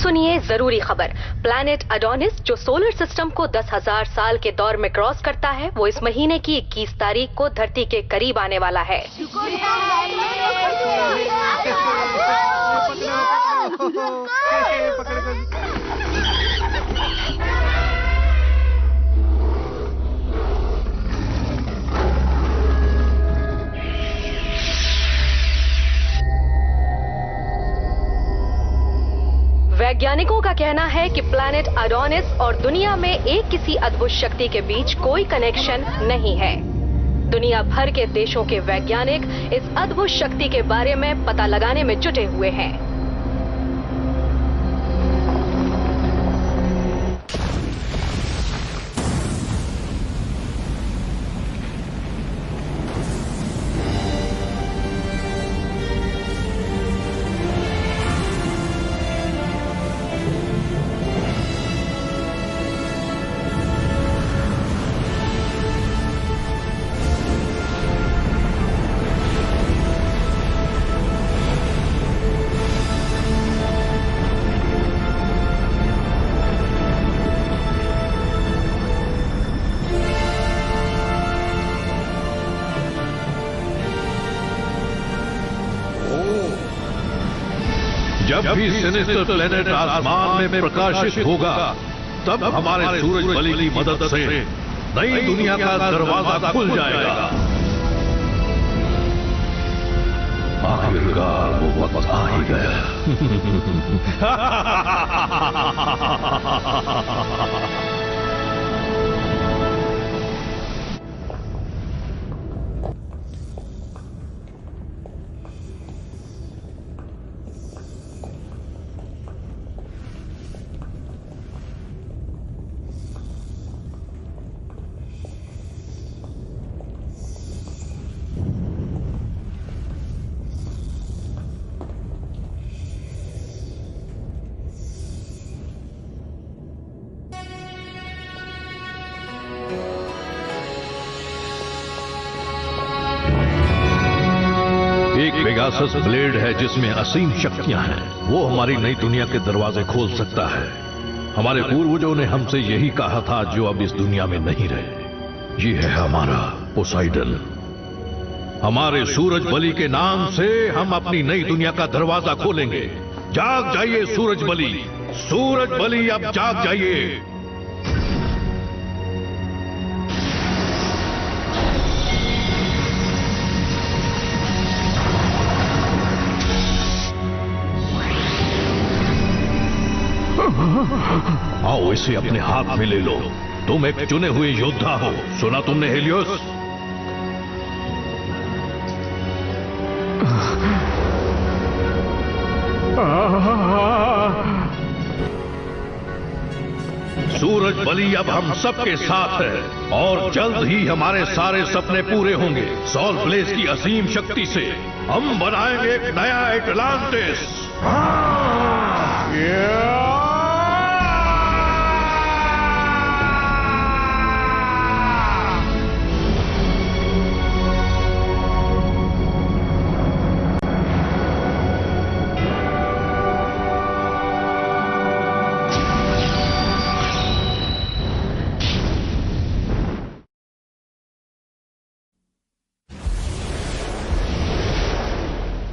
सुनिए जरूरी खबर। प्लैनेट एडोनिस जो सोलर सिस्टम को 10,000 साल के दौर में क्रॉस करता है, वो इस महीने की 21 तारीख को धरती के करीब आने वाला है। वैज्ञानिकों का कहना है कि प्लैनेट एडोनिस और दुनिया में एक किसी अद्भुत शक्ति के बीच कोई कनेक्शन नहीं है। दुनिया भर के देशों के वैज्ञानिक इस अद्भुत शक्ति के बारे में पता लगाने में जुटे हुए हैं। जब भी सिनिस्टर प्लेनेट आसमान में प्रकाशित होगा, तब हमारे सूरज बलि की मदद से नई दुनिया का दरवाजा खुल जाएगा। आखिरकार वो वक्त आ ही गया। एक पेगासस ब्लेड है जिसमें असीम शक्तियां हैं। वो हमारी नई दुनिया के दरवाजे खोल सकता है। हमारे पूर्वजों ने हमसे यही कहा था, जो अब इस दुनिया में नहीं रहे। ये है हमारा पोसाइडन। हमारे सूरज बलि के नाम से हम अपनी नई दुनिया का दरवाजा खोलेंगे। जाग जाइए सूरज बलि, सूरज बलि अब जाग जाइए। आओ इसे अपने हाथ में ले लो। तुम एक चुने हुए योद्धा हो, सुना तुमने हेलियोस? सूरज बलि अब हम सबके साथ है और जल्द ही हमारे सारे सपने पूरे होंगे। सॉल ब्लेज की असीम शक्ति से हम बनाएंगे एक नया एटलांटिस।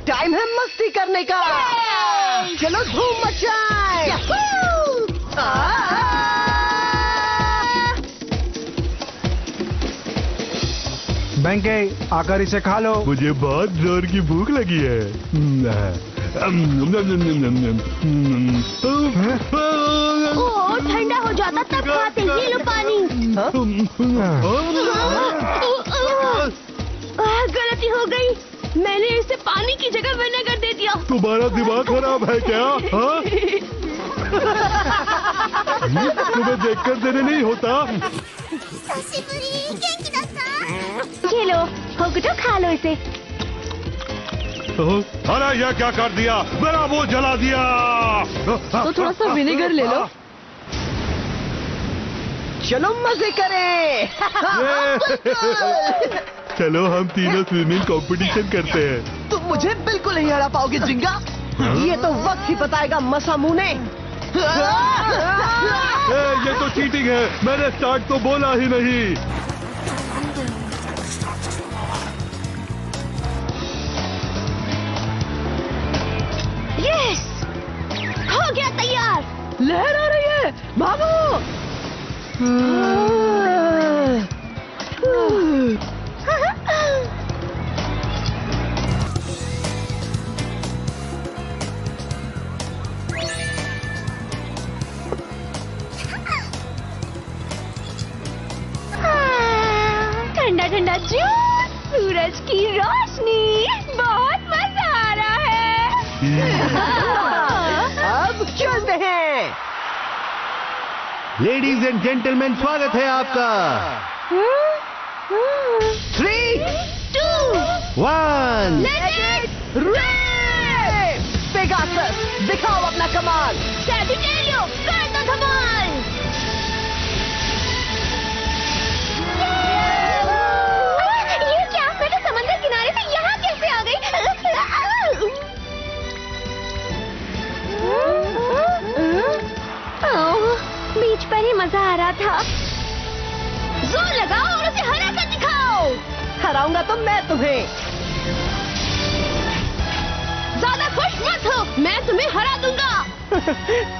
टाइम है मस्ती करने का। चलो धूम मचाएं। बेंके आकर इसे खा लो। मुझे बहुत जोर की भूख लगी है। ओह ठंडा हो जाता तब खाते। ये लो पानी। गलती हो गई, मैंने इसे पानी की जगह विनेगर दे दिया। तुम्हारा दिमाग खराब है क्या? हाँ? तुम्हें देखकर देने नहीं होता। ये लो होगटो, खा लो इसे। अरे यह क्या कर दिया? मेरा मुंह जला दिया। तो थोड़ा सा विनेगर ले लो। चलो मजे करें। चलो हम तीनों स्विमिंग कंपटीशन करते हैं। तुम मुझे बिल्कुल नहीं हरा पाओगे जिंगा। ये तो वक्त ही बताएगा मसामुने। ये तो चीटिंग है, मैंने स्टार्ट तो बोला ही नहीं। यस, हो गया तैयार। लहर आ रही है, भागो। ठंडा ठंडा जूस, सूरज की रोशनी, बहुत मजा आ रहा है। अब चलते हैं। लेडीज एंड जेंटलमैन, स्वागत है आपका। 3, 2, 1 रेस। पेगासस, दिखाओ अपना कमाल। सैजिटेरियो, कर दो धमाल। ये क्या? मैं तो समंदर किनारे से यहाँ कैसे आ गई? बीच पर ही मजा आ रहा था। जोर लगाओ और उसे हरा कर दिखाओ। हराऊंगा तो मैं तुम्हें। ज्यादा खुश मत हो, मैं तुम्हें हरा दूंगा।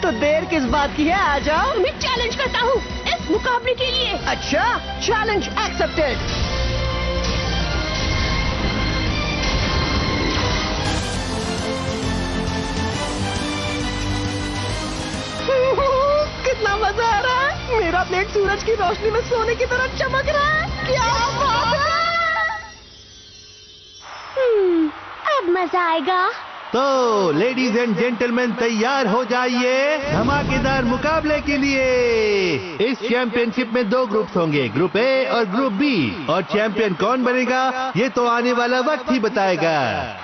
तो देर किस बात की है, आ जाओ। तुम्हें चैलेंज करता हूँ इस मुकाबले के लिए। अच्छा, चैलेंज एक्सेप्टेड। कितना मजा आ रहा है। मेरा प्लेट सूरज की रोशनी में सोने की तरह चमक रहा है। क्या बात है। अब मजा आएगा। तो लेडीज एंड जेंटलमैन, तैयार हो जाइए धमाकेदार मुकाबले के लिए। इस चैंपियनशिप में 2 ग्रुप्स होंगे, ग्रुप ए और ग्रुप बी। और चैंपियन कौन बनेगा ये तो आने वाला वक्त ही बताएगा।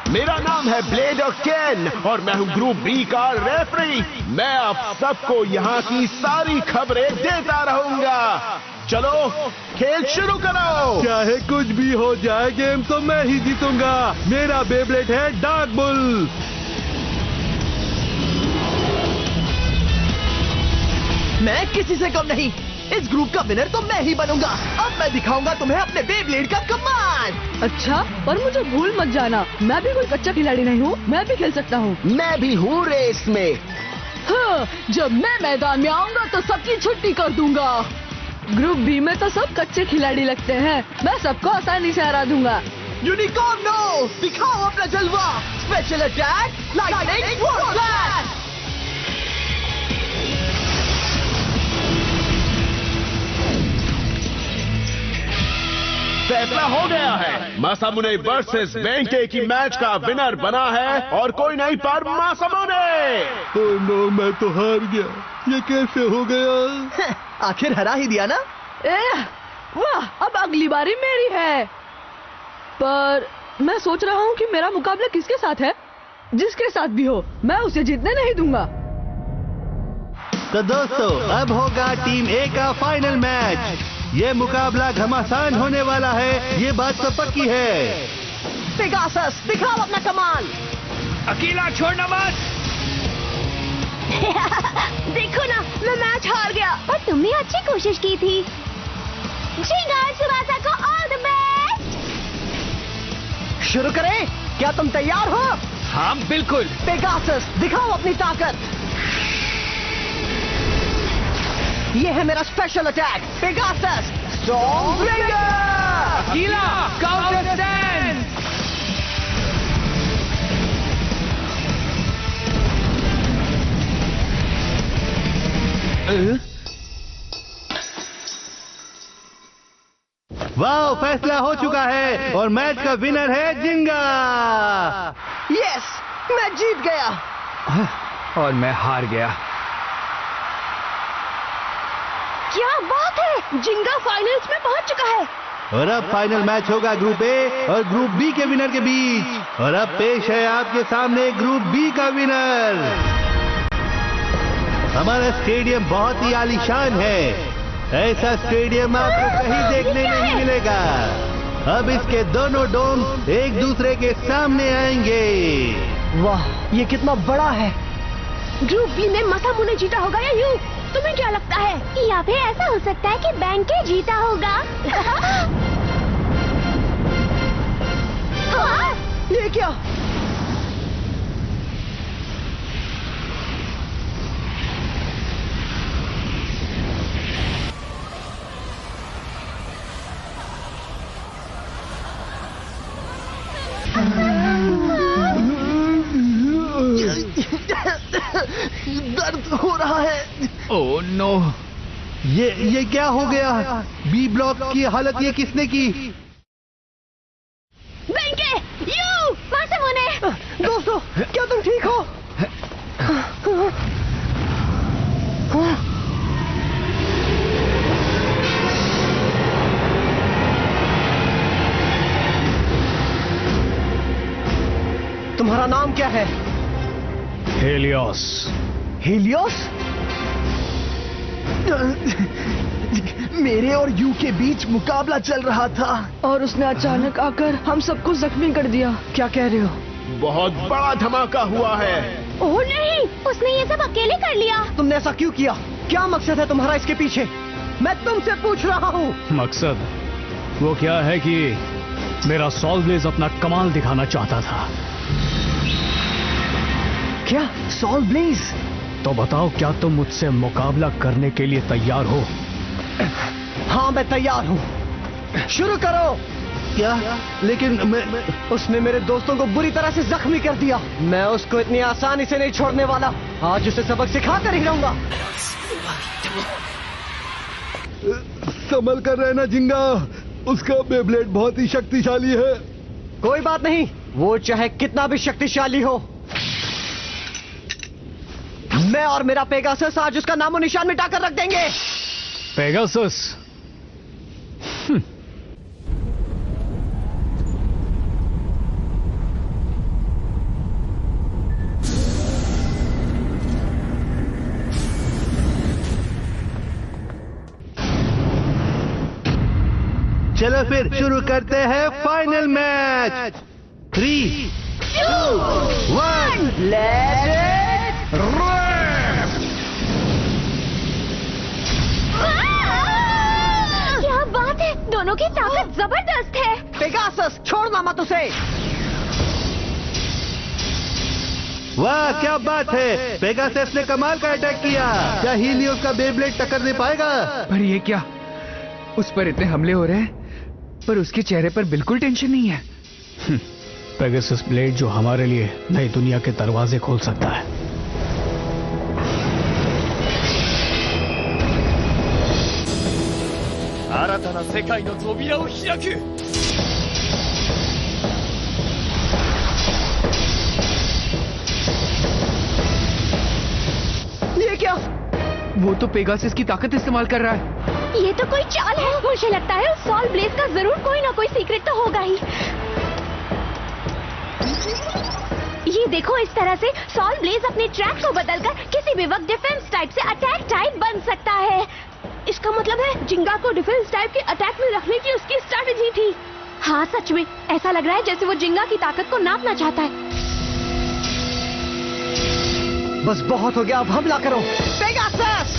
मेरा नाम है ब्लेड और केन और मैं हूँ ग्रुप बी का रेफरी। मैं आप सबको यहाँ की सारी खबरें देता रहूंगा। चलो खेल शुरू करो। चाहे कुछ भी हो जाए, गेम तो मैं ही जीतूंगा। मेरा बेब्लेड है डार्क बुल। मैं किसी से कम नहीं। इस ग्रुप का विनर तो मैं ही बनूंगा। अब मैं दिखाऊंगा तुम्हें अपने बेब्लेड का कमाल। अच्छा, पर मुझे भूल मत जाना, मैं भी कोई कच्चा खिलाड़ी नहीं हूँ, मैं भी खेल सकता हूँ। मैं भी हूँ रेस में। हाँ, जब मैं मैदान में आऊंगा तो सबकी छुट्टी कर दूंगा। ग्रुप बी में तो सब कच्चे खिलाड़ी लगते हैं, मैं सबको आसानी से हरा दूंगा। यूनिकॉर्नो, दिखाओ अपना जलवा। Special attack, lightning flash. फैसला हो गया है। मासामुने वर्सेस बेंके की मैच का विनर बना है और कोई नहीं पर मासामुने। ओह नो, मैं तो हार गया। ये कैसे हो गया? आखिर हरा ही दिया ना। वाह, अब अगली बारी मेरी है। पर मैं सोच रहा हूँ कि मेरा मुकाबला किसके साथ है। जिसके साथ भी हो, मैं उसे जीतने नहीं दूंगा। तो दोस्तों, अब होगा टीम ए का फाइनल मैच। ये मुकाबला घमासान होने वाला है, ये बात तो पक्की है। पेगासस, दिखाओ अपना कमाल। अकेला छोड़ना मत। देखो ना, मैं मैच हार गया और तुमने अच्छी कोशिश की थी। जिंगा सुबासा को ऑल द बेस्ट। शुरू करें? क्या तुम तैयार हो? हाँ बिल्कुल। पेगासस, दिखाओ अपनी ताकत। ये है मेरा स्पेशल अटैक, पेगासस स्टॉर्मब्रिंगर। अकेला काउंटर स्टैंड। वाह, फैसला हो चुका है और मैच का विनर है जिंगा। यस, मैं जीत गया। और मैं हार गया। क्या बात है, जिंगा फाइनल्स में पहुंच चुका है। और अब फाइनल मैच होगा ग्रुप ए और ग्रुप बी के विनर के बीच। और अब पेश है आपके सामने ग्रुप बी का विनर। हमारा स्टेडियम बहुत ही आलीशान है। ऐसा स्टेडियम आपको कहीं देखने नहीं मिलेगा। अब इसके दोनों डोम एक दूसरे के सामने आएंगे। वाह, ये कितना बड़ा है। ग्रुप बी ने मसामुने जीता होगा या यू? तुम्हें क्या लगता है? या फिर ऐसा हो सकता है कि बैंके जीता होगा। हाँ? ये क्या? दर्द हो रहा है। ओह नो, ये क्या हो गया? बी ब्लॉक की हालत ये किसने की? बैंके, यू, मसामुने। दोस्तों, क्या तुम ठीक हो? तुम्हारा नाम क्या है? हेलियोस। हेलियोस? मेरे और यू के बीच मुकाबला चल रहा था और उसने अचानक आकर हम सबको जख्मी कर दिया। क्या कह रहे हो? बहुत बड़ा धमाका हुआ है। ओह नहीं, उसने ये सब अकेले कर लिया। तुमने ऐसा क्यों किया? क्या मकसद है तुम्हारा इसके पीछे? मैं तुमसे पूछ रहा हूँ। मकसद वो क्या है कि मेरा सॉल ब्लेज अपना कमाल दिखाना चाहता था। क्या? Sol Blaze? तो बताओ, क्या तुम मुझसे मुकाबला करने के लिए तैयार हो? हाँ, मैं तैयार हूँ। शुरू करो। क्या? लेकिन मैं उसने मेरे दोस्तों को बुरी तरह से जख्मी कर दिया। मैं उसको इतनी आसानी से नहीं छोड़ने वाला। आज उसे सबक सिखा कर ही रहूंगा। संभल कर रहना जिंगा, उसका बेब्लेड बहुत ही शक्तिशाली है। कोई बात नहीं, वो चाहे कितना भी शक्तिशाली हो, मैं और मेरा पेगासस आज उसका नामो निशान मिटाकर रख देंगे। पेगासस? चलो फिर शुरू करते हैं फाइनल मैच। 3, 2, 1, लेट क्या बात है, दोनों की ताकत जबरदस्त है। पेगासस, छोड़ना मत उसे। वाह क्या बात है, पेगासस ने कमाल का अटैक किया। क्या हीलियोस का बेब्लेड टक्कर दे पाएगा? पर ये क्या, उस पर इतने हमले हो रहे हैं पर उसके चेहरे पर बिल्कुल टेंशन नहीं है। पेगासस ब्लेड जो हमारे लिए नई दुनिया के दरवाजे खोल सकता है। ये क्या? वो तो पेगासस की ताकत इस्तेमाल कर रहा है। ये तो कोई चाल है। मुझे लगता है उस सॉल ब्लेज का जरूर कोई ना कोई सीक्रेट तो होगा ही। ये देखो, इस तरह से सॉल ब्लेज अपने ट्रैक को बदलकर किसी भी वक्त डिफेंस टाइप से अटैक टाइप बन सकता है। इसका मतलब है जिंगा को डिफेंस टाइप के अटैक में रखने की उसकी स्ट्रैटेजी थी। हाँ सच में ऐसा लग रहा है जैसे वो जिंगा की ताकत को नापना चाहता है। बस बहुत हो गया, अब हमला करो। Pegasus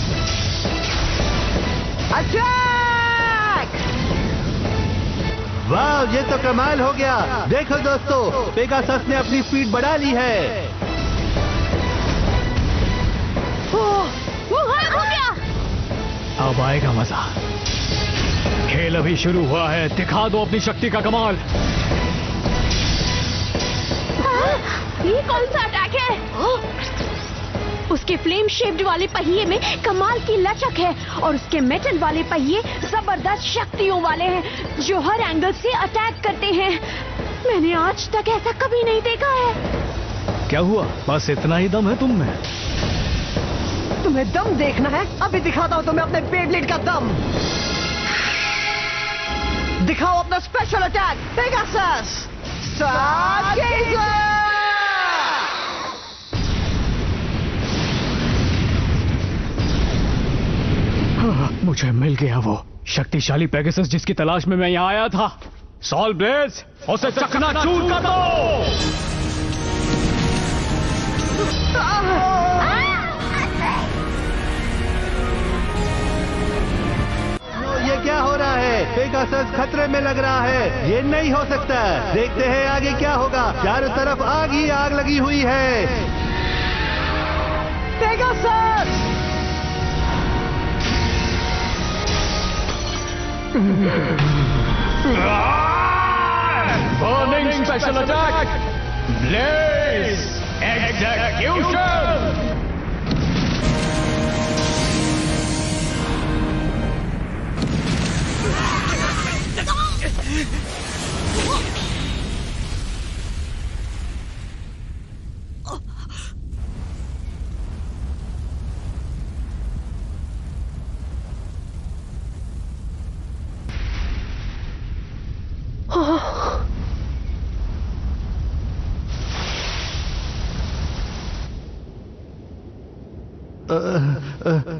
attack! वाह ये तो कमाल हो गया। देखो दोस्तों, पेगासस ने अपनी स्पीड बढ़ा ली है। वो गायब हो गया। अब आएगा मजा। खेल अभी शुरू हुआ है, दिखा दो अपनी शक्ति का कमाल। ये कौन सा अटैक है? उसके फ्लेम शेप्ड वाले पहिए में कमाल की लचक है और उसके मेटल वाले पहिए जबरदस्त शक्तियों वाले हैं जो हर एंगल से अटैक करते हैं। मैंने आज तक ऐसा कभी नहीं देखा है। क्या हुआ, बस इतना ही दम है तुम में? तुम्हें दम देखना है? अभी दिखाता हूं तुम्हें अपने बेब्लेड का दम। दिखाओ अपना स्पेशल अटैक पेगासस स्टारगेजर। मुझे मिल गया वो शक्तिशाली पेगासस जिसकी तलाश में मैं यहाँ आया था। सॉल ब्लेज, उसे चकनाचूर कर दो। पेगासस खतरे में लग रहा है। ये नहीं हो सकता। देखते हैं आगे क्या होगा। चारों तरफ आग ही आग लगी हुई है। Pegasus! Burning special attack! Blaze! Execution!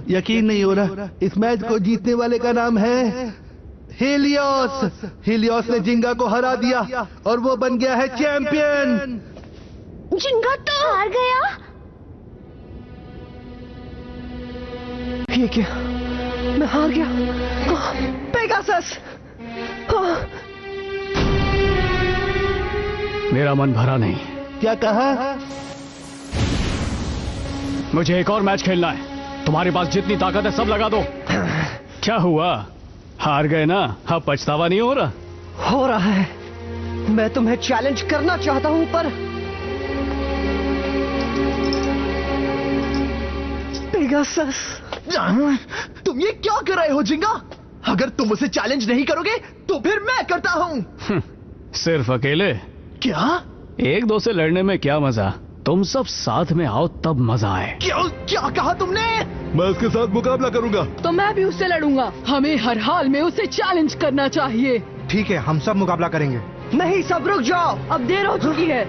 यकीन नहीं हो रहा। इस मैच को जीतने वाले का नाम है हीलियोस। हीलियोस ने जिंगा को हरा दिया और वो बन गया है चैंपियन। जिंगा तो हार गया। ये क्या? मैं हार गया। पेगासस! मेरा मन भरा नहीं। क्या कहा? मुझे एक और मैच खेलना है। तुम्हारे पास जितनी ताकत है सब लगा दो। क्या हुआ? हार गए ना? अब पछतावा नहीं हो रहा? हो रहा है। मैं तुम्हें चैलेंज करना चाहता हूं पर पेगासस, तुम ये क्या कर रहे हो जिंगा? अगर तुम उसे चैलेंज नहीं करोगे तो फिर मैं करता हूं। सिर्फ अकेले? क्या? एक दो से लड़ने में क्या मजा? तुम सब साथ में आओ तब मजा आए। क्या कहा तुमने? मैं उसके साथ मुकाबला करूंगा। तो मैं भी उससे लड़ूंगा। हमें हर हाल में उसे चैलेंज करना चाहिए। ठीक है, हम सब मुकाबला करेंगे। नहीं, सब रुक जाओ। अब देर हो चुकी है।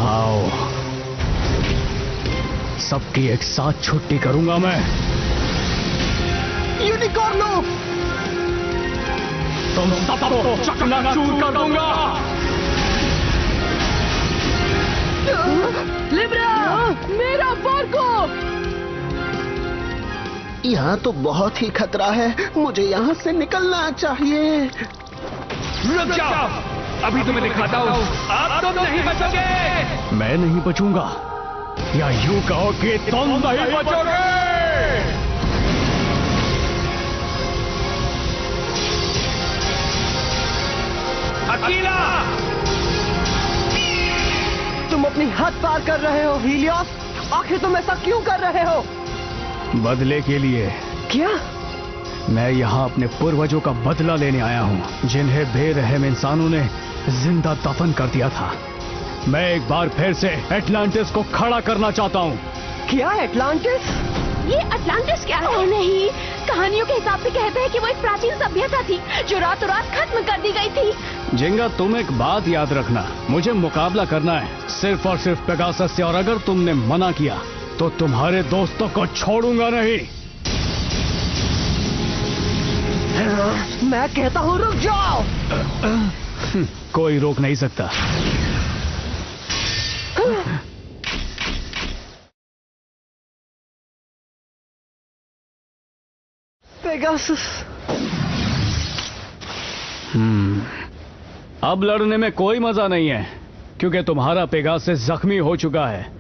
आओ, सबकी एक साथ छुट्टी करूंगा मैं। यूनिकॉर्नो! तुम सबको चकनाचूर कर दूंगा। लिब्रा! मेरा फार्को! यहाँ तो बहुत ही खतरा है। मुझे यहाँ से निकलना चाहिए। रुक जाओ, अभी तुम्हें दिखाता हूँ। अब तुम नहीं बचोगे। मैं नहीं बचूंगा, या यूं कहो कि तुम नहीं बचोगे। अकेला! तुम अपनी हद पार कर रहे हो हीलियोस। आखिर तुम ऐसा क्यों कर रहे हो? बदले के लिए। क्या? मैं यहाँ अपने पूर्वजों का बदला लेने आया हूँ, जिन्हें बेरहम इंसानों ने जिंदा दफन कर दिया था। मैं एक बार फिर से एटलांटिस को खड़ा करना चाहता हूँ। क्या एटलांटिस? ये अटलांटिस क्या है? नहीं, कहानियों के हिसाब से कहते हैं कि वो एक प्राचीन सभ्यता थी जो रातों रात खत्म कर दी गई थी। जिंगा, तुम एक बात याद रखना, मुझे मुकाबला करना है सिर्फ और सिर्फ पेगासस से, और अगर तुमने मना किया तो तुम्हारे दोस्तों को छोड़ूंगा नहीं। मैं कहता हूँ रुक जाओ। कोई रोक नहीं सकता। पेगासस। अब लड़ने में कोई मजा नहीं है, क्योंकि तुम्हारा पेगासस जख्मी हो चुका है।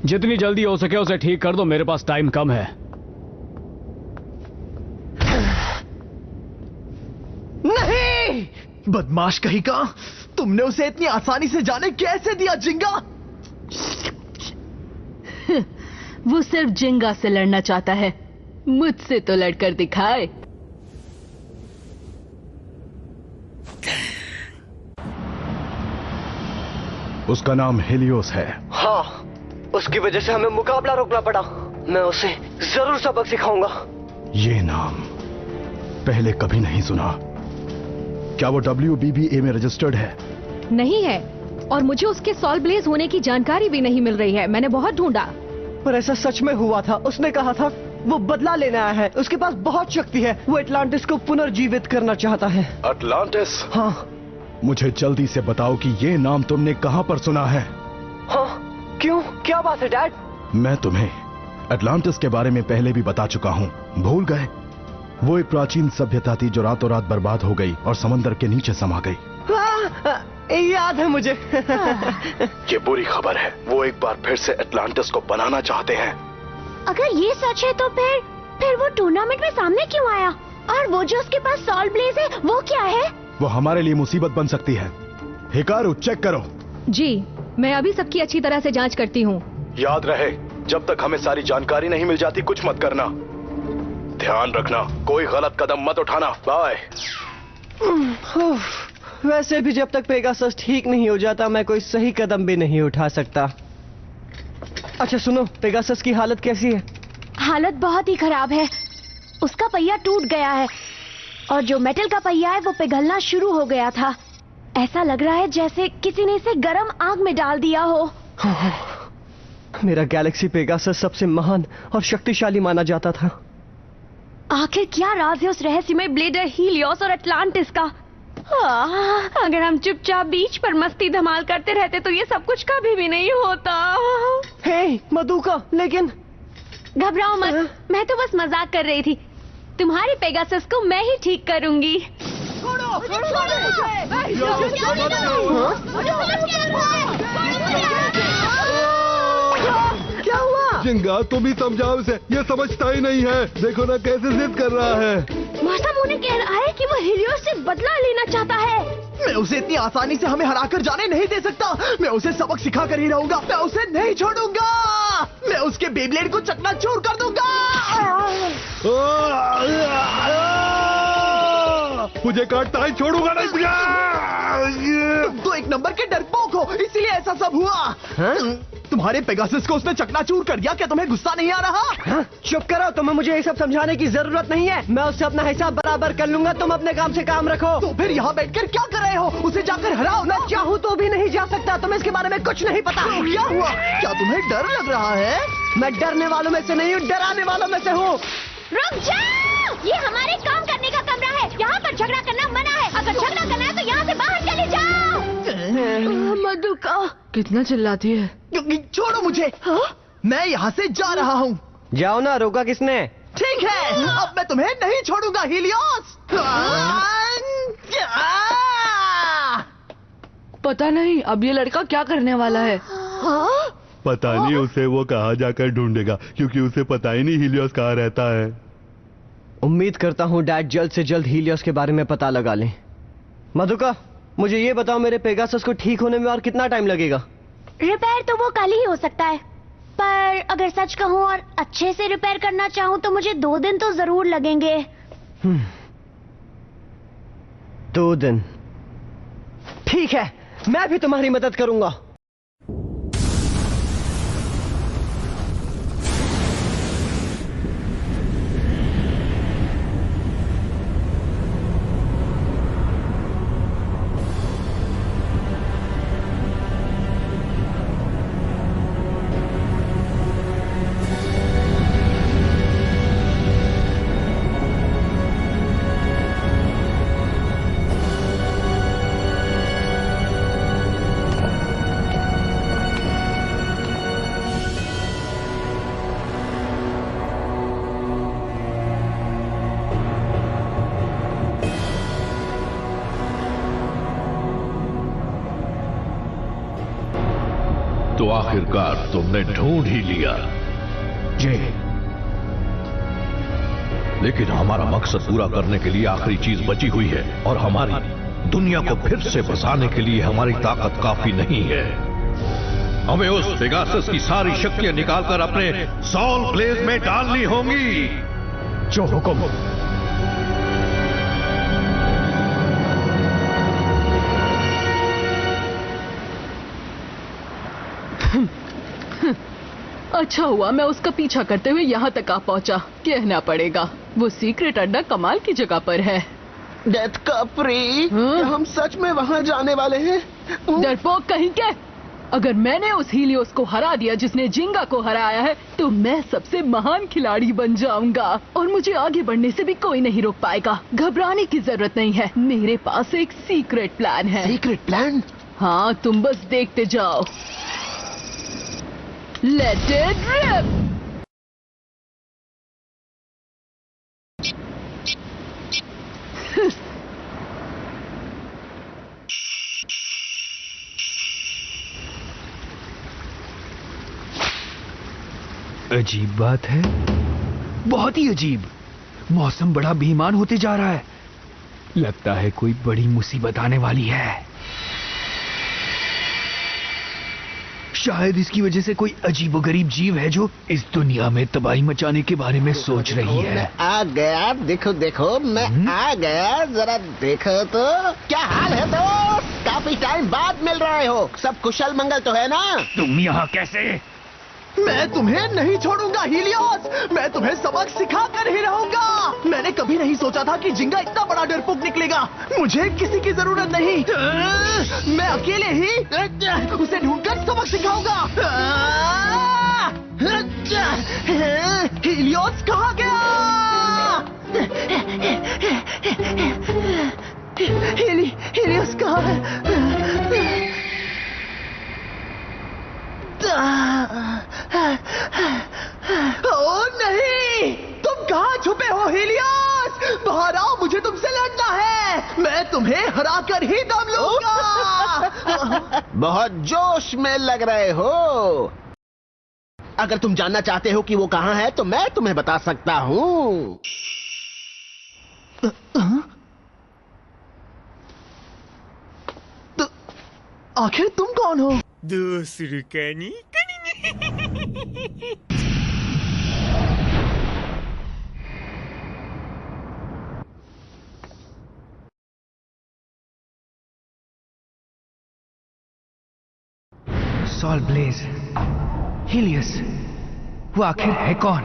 जितनी जल्दी हो सके उसे ठीक कर दो, मेरे पास टाइम कम है। नहीं! बदमाश कहीं का! तुमने उसे इतनी आसानी से जाने कैसे दिया जिंगा? वो सिर्फ जिंगा से लड़ना चाहता है, मुझसे तो लड़कर दिखाए। उसका नाम हीलियोस है। हाँ, उसकी वजह से हमें मुकाबला रोकना पड़ा। मैं उसे जरूर सबक सिखाऊंगा। ये नाम पहले कभी नहीं सुना। क्या वो WBBA में रजिस्टर्ड है? नहीं है, और मुझे उसके सॉल ब्लेज होने की जानकारी भी नहीं मिल रही है। मैंने बहुत ढूंढा, पर ऐसा सच में हुआ था। उसने कहा था वो बदला लेने आया है। उसके पास बहुत शक्ति है। वो एटलांटिस को पुनर्जीवित करना चाहता है। अटलांटिस? हाँ। मुझे जल्दी से बताओ कि ये नाम तुमने कहां पर सुना है? हाँ, क्यों? क्या बात है डैड? मैं तुम्हें एटलांटिस के बारे में पहले भी बता चुका हूं, भूल गए? वो एक प्राचीन सभ्यता थी जो रातों रात बर्बाद हो गई और समंदर के नीचे समा गई। याद है मुझे। ये बुरी खबर है, वो एक बार फिर से एटलांटिस को बनाना चाहते हैं। अगर ये सच है तो फिर वो टूर्नामेंट में सामने क्यों आया? और वो जो उसके पास सॉल ब्लेज है वो क्या है? वो हमारे लिए मुसीबत बन सकती है। हिकारू, चेक करो। जी, मैं अभी सबकी अच्छी तरह से जांच करती हूँ। याद रहे, जब तक हमें सारी जानकारी नहीं मिल जाती कुछ मत करना। ध्यान रखना, कोई गलत कदम मत उठाना। बाय। वैसे भी जब तक पेगासस ठीक नहीं हो जाता मैं कोई सही कदम भी नहीं उठा सकता। अच्छा सुनो, पेगासस की हालत कैसी है? हालत बहुत ही खराब है। उसका पहिया टूट गया है और जो मेटल का पहिया है वो पिघलना शुरू हो गया था। ऐसा लग रहा है जैसे किसी ने इसे गर्म आग में डाल दिया हो। मेरा गैलेक्सी पेगासस सबसे महान और शक्तिशाली माना जाता था। आखिर क्या राज है उस रहस्यमय ब्लेडर हीलियोस और एटलांटिस का? अगर हम चुपचाप बीच पर मस्ती धमाल करते रहते तो ये सब कुछ कभी भी नहीं होता। हे मधुका, लेकिन घबराओ मत, मैं तो बस मजाक कर रही थी। तुम्हारी पेगासस को मैं ही ठीक करूंगी। क्या हुआ? जिंगा, तुम ही समझाओ उसे, ये समझता ही नहीं है। देखो ना कैसे जिद कर रहा है। मौसम उन्हें कह रहा है कि वो हीलियोस से बदला लेना चाहता है। मैं उसे इतनी आसानी से हमें हराकर जाने नहीं दे सकता। मैं उसे सबक सिखा कर ही रहूंगा। मैं उसे नहीं छोड़ूंगा। मैं उसके बेब्लेड को चकनाचूर कर दूंगा। मुझे काटता ही छोड़ूंगा नहीं। तुम तो एक नंबर के डरपोक हो, इसीलिए ऐसा सब हुआ। तुम्हारे पेगासस को उसने चकनाचूर कर दिया। क्या तुम्हें गुस्सा नहीं आ रहा? चुप करो, तुम्हें मुझे ये सब समझाने की जरूरत नहीं है। मैं उससे अपना हिसाब बराबर कर लूंगा। तुम अपने काम से काम रखो। तो फिर यहाँ बैठकर क्या कर रहे हो? उसे जाकर हराओ ना। मैं चाहूँ तो भी नहीं जा सकता। तुम्हें इसके बारे में कुछ नहीं पता। तो क्या हुआ? क्या तुम्हें डर लग रहा है? मैं डरने वालों में से नहीं हूँ, डराने वालों में से हूँ। रुक जाओ! ये हमारे काम करने का कमरा है। यहाँ पर झगड़ा करना मना है। अगर झगड़ा करना है तो यहाँ से बाहर चले जाओ। मधुका कितना चिल्लाती है। छोड़ो मुझे। मैं यहाँ से जा रहा हूँ। जाओ ना, रोका किसने? ठीक है, अब मैं तुम्हें नहीं छोड़ूंगा हीलियोस। पता नहीं अब ये लड़का क्या करने वाला है। पता नहीं उसे वो कहाँ जाकर ढूंढेगा, क्योंकि उसे पता ही नहीं हीलियोस कहाँ रहता है। उम्मीद करता हूँ डैड जल्द से जल्द हीलियोस के बारे में पता लगा लें। मधुका, मुझे ये बताओ, मेरे पेगासस को ठीक होने में और कितना टाइम लगेगा? रिपेयर तो वो कल ही हो सकता है, पर अगर सच कहूँ और अच्छे से रिपेयर करना चाहूँ तो मुझे 2 दिन तो जरूर लगेंगे। 2 दिन? ठीक है, मैं भी तुम्हारी मदद करूंगा। तो आखिरकार तुमने ढूंढ ही लिया। जी, लेकिन हमारा मकसद पूरा करने के लिए आखिरी चीज बची हुई है, और हमारी दुनिया को फिर से बसाने के लिए हमारी ताकत काफी नहीं है। हमें उस पेगासस की सारी शक्तियां निकालकर अपने सॉल ब्लेज में डालनी होंगी। जो हुक्म। अच्छा हुआ मैं उसका पीछा करते हुए यहाँ तक आ पहुँचा। कहना पड़ेगा वो सीक्रेट अड्डा कमाल की जगह पर है। डेथ का फ्री, क्या हम सच में वहाँ जाने वाले हैं? डरपोक कहीं के! अगर मैंने उस हीलियोस को हरा दिया जिसने जिंगा को हराया है, तो मैं सबसे महान खिलाड़ी बन जाऊंगा और मुझे आगे बढ़ने से भी कोई नहीं रोक पाएगा। घबराने की जरूरत नहीं है, मेरे पास एक सीक्रेट प्लान है। Secret plan? हाँ, तुम बस देखते जाओ। Let it rip. अजीब बात है, बहुत ही अजीब। मौसम बड़ा बेईमान होते जा रहा है। लगता है कोई बड़ी मुसीबत आने वाली है। शायद इसकी वजह से कोई अजीबोगरीब जीव है जो इस दुनिया में तबाही मचाने के बारे में सोच रही है। मैं आ गया, देखो देखो मैं आ गया, जरा देखो तो। क्या हाल है दोस्त? काफी टाइम बाद मिल रहे हो। सब कुशल मंगल तो है ना? तुम यहाँ कैसे? मैं तुम्हें नहीं छोड़ूंगा हीलियोस, मैं तुम्हें सबक सिखा कर ही रहूंगा। मैंने कभी नहीं सोचा था कि जिंगा इतना बड़ा डरपोक निकलेगा। मुझे किसी की जरूरत नहीं, मैं अकेले ही उसे ढूंढकर सबक सिखाऊंगा। हीलियोस कहाँ गया? हीलियोस कहाँ है? ओ नहीं, तुम कहाँ छुपे हो हीलियोस? बाहर आओ, मुझे तुमसे लड़ना है। मैं तुम्हें हरा कर ही दम लूंगा। बहुत जोश में लग रहे हो। अगर तुम जानना चाहते हो कि वो कहाँ है तो मैं तुम्हें बता सकता हूँ। तो आखिर तुम कौन हो? दूसरी कनी सॉल ब्लेज, हीलियस, वो आखिर है कौन?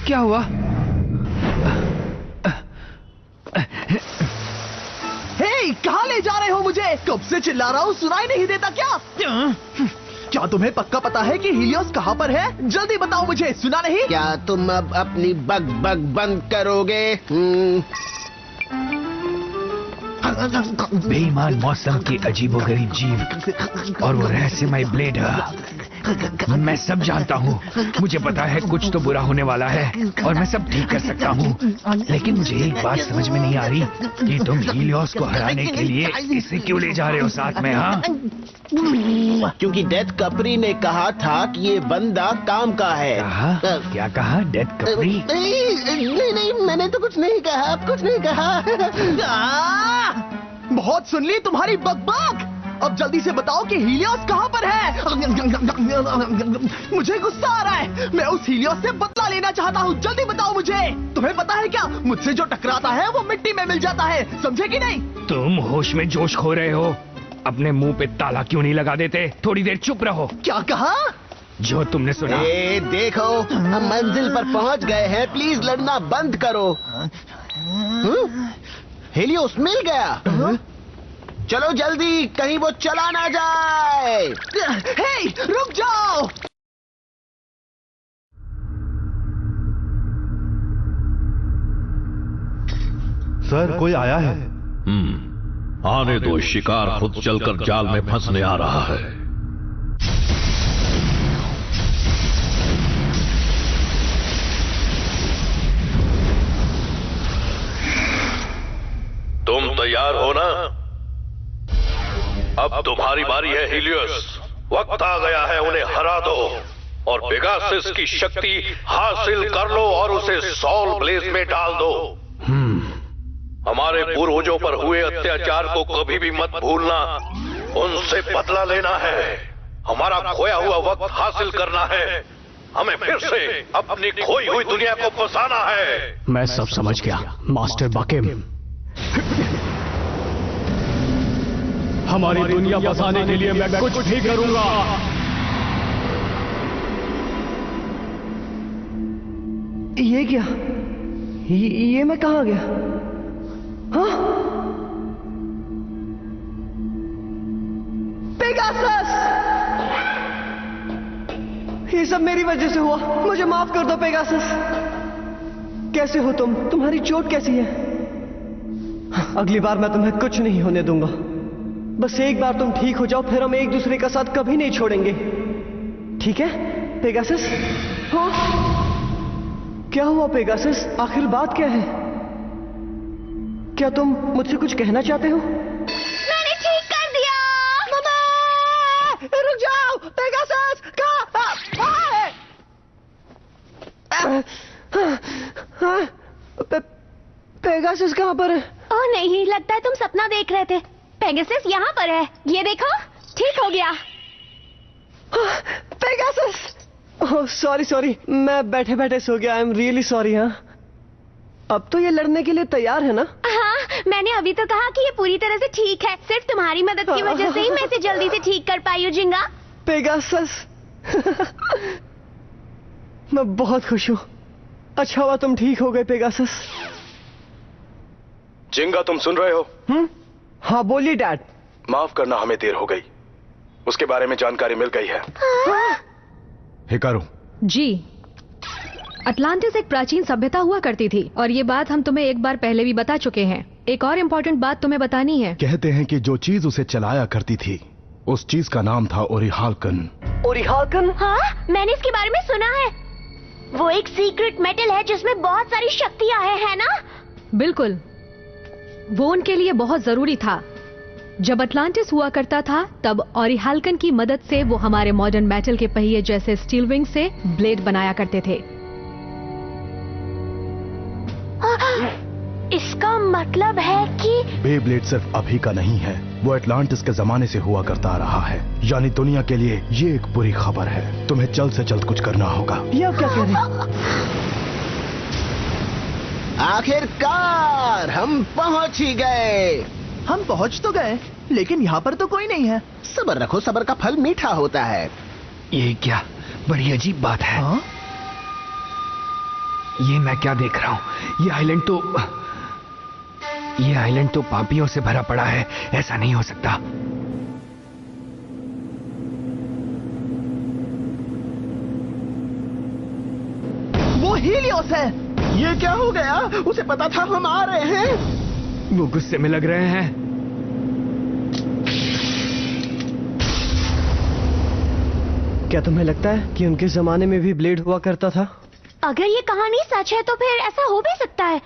क्या हुआ? कहाँ ले जा रहे हो मुझे? कब से चिल्ला रहा हूँ, सुनाई नहीं देता क्या? क्या तुम्हें पक्का पता है कि हीलियोस कहाँ पर है? जल्दी बताओ मुझे, सुना नहीं? क्या तुम अब अपनी बग बग बंद करोगे? बेईमान मौसम के अजीबोगरीब जीव और वो रहस्यमय ब्लेड, मैं सब जानता हूँ। मुझे पता है कुछ तो बुरा होने वाला है और मैं सब ठीक कर सकता हूँ। लेकिन मुझे एक बात समझ में नहीं आ रही कि तुम हीलियोस को हराने के लिए इसे क्यों ले जा रहे हो साथ में? हाँ, क्योंकि डेथ कपरी ने कहा था कि ये बंदा काम का है। क्या कहा डेथ कपरी? नहीं, मैंने तो कुछ नहीं कहा, कुछ नहीं कहा। बहुत सुन ली तुम्हारी बकबक। अब जल्दी से बताओ कि हीलियोस कहाँ पर है? मुझे गुस्सा आ रहा है। मैं उस हीलियोस से बदला लेना चाहता हूँ। जल्दी बताओ मुझे। तुम्हें पता है क्या, मुझसे जो टकराता है वो मिट्टी में मिल जाता है, समझे कि नहीं? तुम होश में जोश खो रहे हो। अपने मुंह पे ताला क्यों नहीं लगा देते? थोड़ी देर चुप रहो। क्या कहा? जो तुमने सुना। देखो, हम मंजिल पर पहुंच गए हैं, प्लीज लड़ना बंद करो। हीलियोस मिल गया। चलो जल्दी, कहीं वो चला ना जाए। हे, रुक जाओ। सर, कोई आया है? आने दो, शिकार खुद चलकर जाल में फंसने आ रहा है। तुम तैयार हो ना? अब तुम्हारी बारी है हीलियोस। वक्त आ गया है, उन्हें हरा दो और पेगासस की शक्ति हासिल कर लो और उसे सॉल ब्लेज में डाल दो। हमारे पूर्वजों पर हुए अत्याचार को कभी भी मत भूलना। उनसे बदला लेना है, हमारा खोया हुआ वक्त हासिल करना है। हमें फिर से अपनी खोई हुई दुनिया को बसाना है। मैं सब समझ गया मास्टर बाकिम। हमारी दुनिया बसाने के लिए मैं कुछ भी करूंगा। ये क्या? ये मैं कहाँ गया? हाँ? पेगासस! ये सब मेरी वजह से हुआ। मुझे माफ कर दो पेगासस। कैसे हो तुम? तुम्हारी चोट कैसी है? अगली बार मैं तुम्हें कुछ नहीं होने दूंगा। बस एक बार तुम ठीक हो जाओ, फिर हम एक दूसरे का साथ कभी नहीं छोड़ेंगे। ठीक है पेगासस? हाँ? क्या हुआ पेगासस? आखिर बात क्या है? क्या तुम मुझसे कुछ कहना चाहते हो? मैंने ठीक कर दिया। रुक जाओ पेगासस! कहाँ? पेगासस कहाँ पर है? ओह नहीं, लगता है तुम सपना देख रहे थे। पेगासस यहाँ पर है, ये देखो, ठीक हो गया। पेगासस! ओह सॉरी, मैं बैठे बैठे सो गया। I am really sorry. हाँ, अब तो ये लड़ने के लिए तैयार है ना? हाँ, मैंने अभी तो कहा कि ये पूरी तरह से ठीक है। सिर्फ तुम्हारी मदद की वजह से ही मैं इसे जल्दी से ठीक कर पाई हूँ जिंगा। पेगासस मैं बहुत खुश हूँ। अच्छा हुआ तुम ठीक हो गए पेगासस। जिंगा, तुम सुन रहे हो? हाँ बोलिए डैड। माफ करना, हमें देर हो गई। उसके बारे में जानकारी मिल गई है। हिकारू जी, अटलांटिस एक प्राचीन सभ्यता हुआ करती थी और ये बात हम तुम्हें एक बार पहले भी बता चुके हैं। एक और इम्पोर्टेंट बात तुम्हें बतानी है। कहते हैं कि जो चीज उसे चलाया करती थी उस चीज का नाम था ओरिहाल्कन। ओरिहाल्कन? हाँ, मैंने इसके बारे में सुना है। वो एक सीक्रेट मेटल है जिसमें बहुत सारी शक्तियां है ना? बिल्कुल, वो उनके लिए बहुत जरूरी था। जब अटलांटिस हुआ करता था तब ओरिहाल्कन की मदद से वो हमारे मॉडर्न मेटल के पहिए जैसे स्टील विंग से ब्लेड बनाया करते थे। इसका मतलब है कि बेब्लेड सिर्फ अभी का नहीं है, वो अटलांटिस के जमाने से हुआ करता रहा है। यानी दुनिया के लिए ये एक बुरी खबर है। तुम्हें जल्द से जल्द कुछ करना होगा। ये क्या कह रहे? आखिरकार हम पहुंच ही गए। हम पहुंच तो गए, लेकिन यहाँ पर तो कोई नहीं है। सब्र रखो, सब्र का फल मीठा होता है। ये क्या बड़ी अजीब बात है। हाँ? ये मैं क्या देख रहा हूँ? ये आइलैंड तो पापियों से भरा पड़ा है। ऐसा नहीं हो सकता। वो हीलियोस है। ये क्या हो गया? उसे पता था हम आ रहे हैं। वो गुस्से में लग रहे हैं। क्या तुम्हें लगता है कि उनके जमाने में भी ब्लेड हुआ करता था? अगर ये कहानी सच है तो फिर ऐसा हो भी सकता है।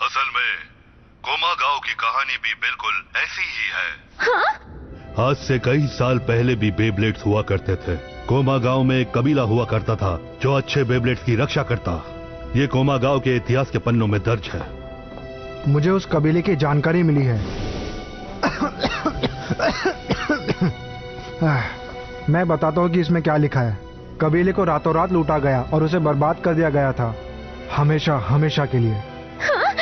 असल में कोमागाओ की कहानी भी बिल्कुल ऐसी ही है। हाँ? आज से कई साल पहले भी बेब्लेड्स हुआ करते थे। कोमागाओ में एक कबीला हुआ करता था जो अच्छे बेब्लेड्स की रक्षा करता। ये कोमागाओ के इतिहास के पन्नों में दर्ज है। मुझे उस कबीले की जानकारी मिली है। मैं बताता हूँ कि इसमें क्या लिखा है। कबीले को रातों रात लूटा गया और उसे बर्बाद कर दिया गया था, हमेशा हमेशा के लिए। हाँ?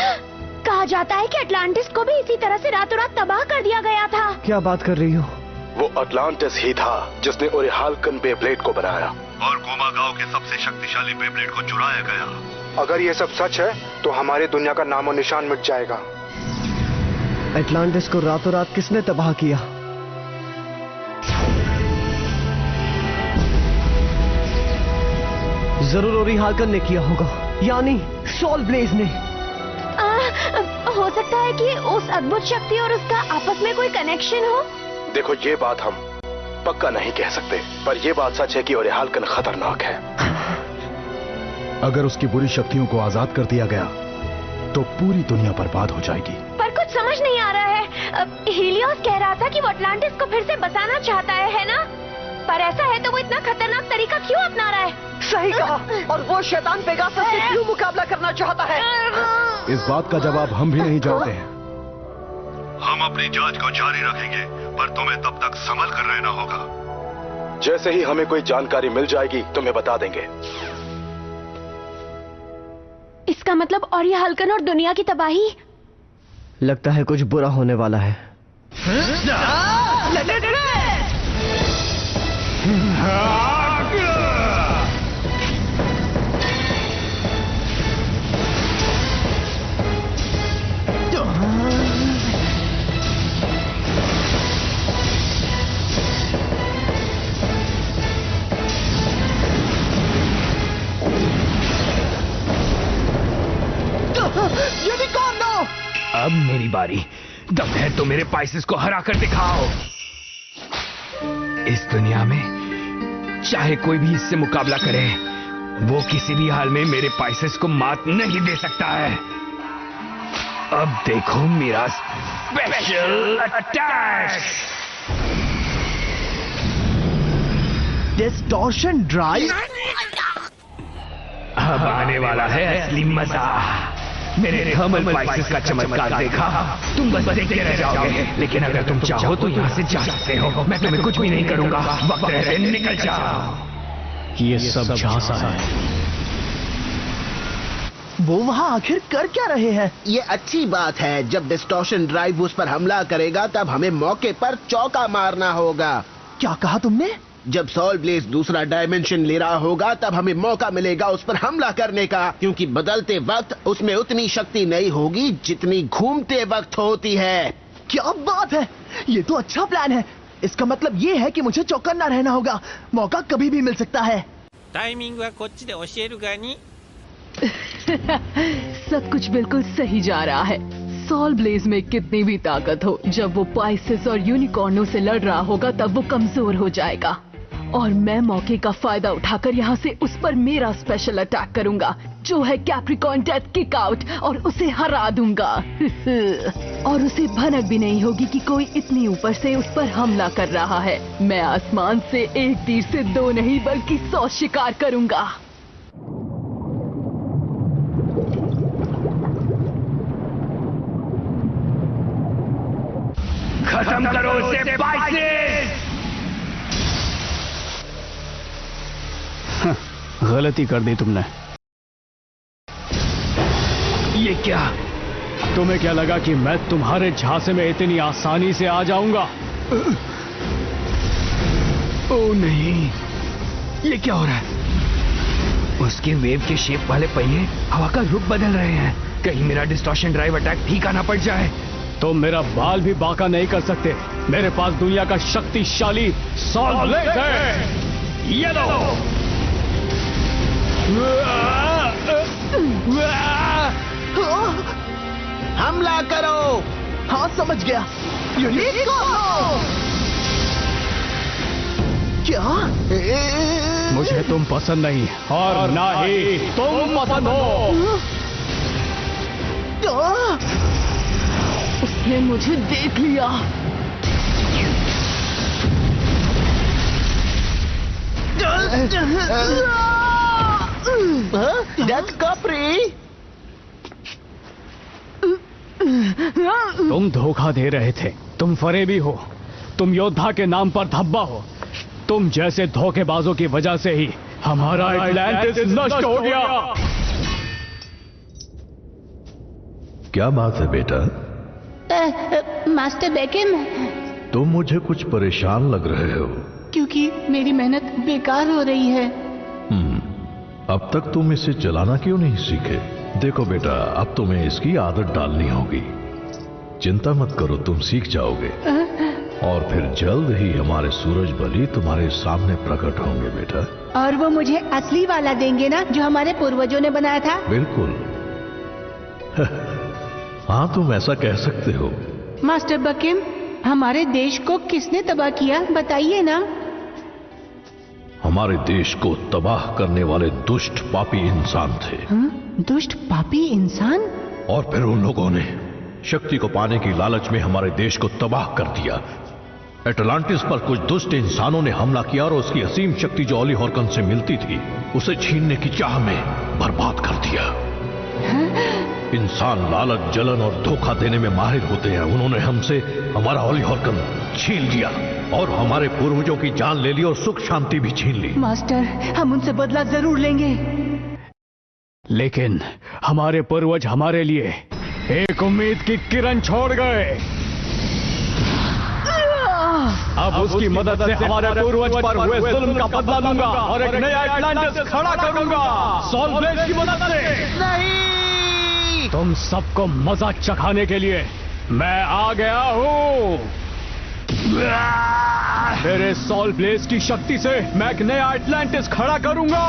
कहा जाता है कि अटलांटिस को भी इसी तरह से रातों रात तबाह कर दिया गया था। क्या बात कर रही हो? वो अटलांटिस ही था जिसने ओरिहाल्कन बेब्लेड को बनाया और कोमागाओ के सबसे शक्तिशाली बेब्लेड को चुराया गया। अगर ये सब सच है तो हमारी दुनिया का नामो निशान मिट जाएगा। अटलांटिस को रातों रात किसने तबाह किया? जरूर ओरिहाल्कन ने किया होगा, यानी सोल ब्लेज ने। हो सकता है कि उस अद्भुत शक्ति और उसका आपस में कोई कनेक्शन हो। देखो, ये बात हम पक्का नहीं कह सकते, पर यह बात सच है कि ओरिहाल्कन खतरनाक है। अगर उसकी बुरी शक्तियों को आजाद कर दिया गया तो पूरी दुनिया बर्बाद हो जाएगी। पर कुछ समझ नहीं आ रहा है। हीलियोस कह रहा था कि वो अटलांटिस को फिर से बसाना चाहता है ना? पर ऐसा है तो वो इतना खतरनाक तरीका क्यों अपना रहा है? सही कहा। और वो शैतान पेगासस से क्यों मुकाबला करना चाहता है? इस बात का जवाब हम भी नहीं जानते हैं। हम अपनी जांच को जारी रखेंगे, पर तुम्हें तब तक संभल कर रहना होगा। जैसे ही हमें कोई जानकारी मिल जाएगी तुम्हें बता देंगे। इसका मतलब ओरिहाल्कन और दुनिया की तबाही। लगता है कुछ बुरा होने वाला है। अब मेरी बारी। दम है तो मेरे पाइसेस को हरा कर दिखाओ। इस दुनिया में चाहे कोई भी इससे मुकाबला करे, वो किसी भी हाल में मेरे पाइसेस को मात नहीं दे सकता है। अब देखो मेरा स्पेशल अटैक। Distortion drive. अब आने वाला है असली मजा। मेरे थर्मल स्पाइसेस का चमत्कार देखा, तुम बस देखते रह जाओगे। लेकिन अगर तुम चाहो तो यहाँ से जा सकते हो, मैं तुम्हें कुछ भी नहीं करूंगा। वक्त रहते निकल जाओ। ये सब झांसा है। वो वहाँ आखिर कर क्या रहे हैं? ये अच्छी बात है। जब डिस्टॉर्शन ड्राइव उस पर हमला करेगा तब हमें मौके पर चौका मारना होगा। क्या कहा तुमने? जब सॉल ब्लेज दूसरा डायमेंशन ले रहा होगा तब हमें मौका मिलेगा उस पर हमला करने का, क्योंकि बदलते वक्त उसमें उतनी शक्ति नहीं होगी जितनी घूमते वक्त होती है। क्या बात है, ये तो अच्छा प्लान है। इसका मतलब ये है कि मुझे चौकन्ना रहना होगा, मौका कभी भी मिल सकता है। टाइमिंग वा कोच्ची दे ओशिएरुगा नी। सब कुछ बिल्कुल सही जा रहा है। सॉल ब्लेज में कितनी भी ताकत हो, जब वो पाइसेस और यूनिकॉर्नों से लड़ रहा होगा तब वो कमजोर हो जाएगा। और मैं मौके का फायदा उठाकर यहाँ से उस पर मेरा स्पेशल अटैक करूंगा, जो है कैप्रिकॉर्न डेथ किक आउट, और उसे हरा दूंगा। और उसे भनक भी नहीं होगी कि कोई इतनी ऊपर से उस पर हमला कर रहा है। मैं आसमान से एक तीर से 2 नहीं बल्कि 100 शिकार करूंगा। खत्म करो उसे स्पाइसेस। गलती कर दी तुमने। ये क्या? तुम्हें क्या लगा कि मैं तुम्हारे झांसे में इतनी आसानी से आ जाऊंगा? ओह नहीं, ये क्या हो रहा है? उसके वेव के शेप वाले पहिए हवा का रुख बदल रहे हैं। कहीं मेरा डिस्टॉर्शन ड्राइव अटैक ठीक आना पड़ जाए। तुम मेरा बाल भी बांका नहीं कर सकते। मेरे पास दुनिया का शक्तिशाली सॉल ब्लेड है। ये लो। हमला करो। हाँ समझ गया। यूनिकॉर्न। क्या? मुझे तुम पसंद नहीं और ना ही तुम पसंद हो। उसने मुझे देख लिया। डेथ कपरी। तुम धोखा दे रहे थे। तुम फरेबी हो। तुम योद्धा के नाम पर धब्बा हो। तुम जैसे धोखेबाजों की वजह से ही हमारा एटलांटिस नष्ट हो गया। क्या बात है बेटा? मास्टर बेकिम, तुम मुझे कुछ परेशान लग रहे हो। क्योंकि मेरी मेहनत बेकार हो रही है। अब तक तुम इसे चलाना क्यों नहीं सीखे? देखो बेटा, अब तुम्हें इसकी आदत डालनी होगी। चिंता मत करो, तुम सीख जाओगे। और फिर जल्द ही हमारे सूरज बलि तुम्हारे सामने प्रकट होंगे बेटा। और वो मुझे असली वाला देंगे ना, जो हमारे पूर्वजों ने बनाया था? बिल्कुल। हाँ, तुम ऐसा कह सकते हो। मास्टर बकिम, हमारे देश को किसने तबाह किया, बताइए ना। हमारे देश को तबाह करने वाले दुष्ट पापी इंसान थे। दुष्ट पापी इंसान? और फिर उन लोगों ने शक्ति को पाने की लालच में हमारे देश को तबाह कर दिया। एटलांटिस पर कुछ दुष्ट इंसानों ने हमला किया और उसकी असीम शक्ति जो ऑली हॉर्कन से मिलती थी, उसे छीनने की चाह में बर्बाद कर दिया। इंसान लालच, जलन और धोखा देने में माहिर होते हैं। उन्होंने हमसे हमारा ऑली हॉर्कन छीन लिया और हमारे पूर्वजों की जान ले ली और सुख शांति भी छीन ली। मास्टर, हम उनसे बदला जरूर लेंगे। लेकिन हमारे पूर्वज हमारे लिए एक उम्मीद की किरण छोड़ गए। अब उसकी मदद से हमारे पूर्वज पर हुए जुल्म का बदला लूंगा और एक नया एटलांटिस खड़ा करूंगा सॉल ब्लेज की मदद से। नहीं, तुम सबको मजा चखाने के लिए मैं आ गया हूँ। मेरे सॉल ब्लेज की शक्ति से मैं एक नया एटलांटिस खड़ा करूंगा।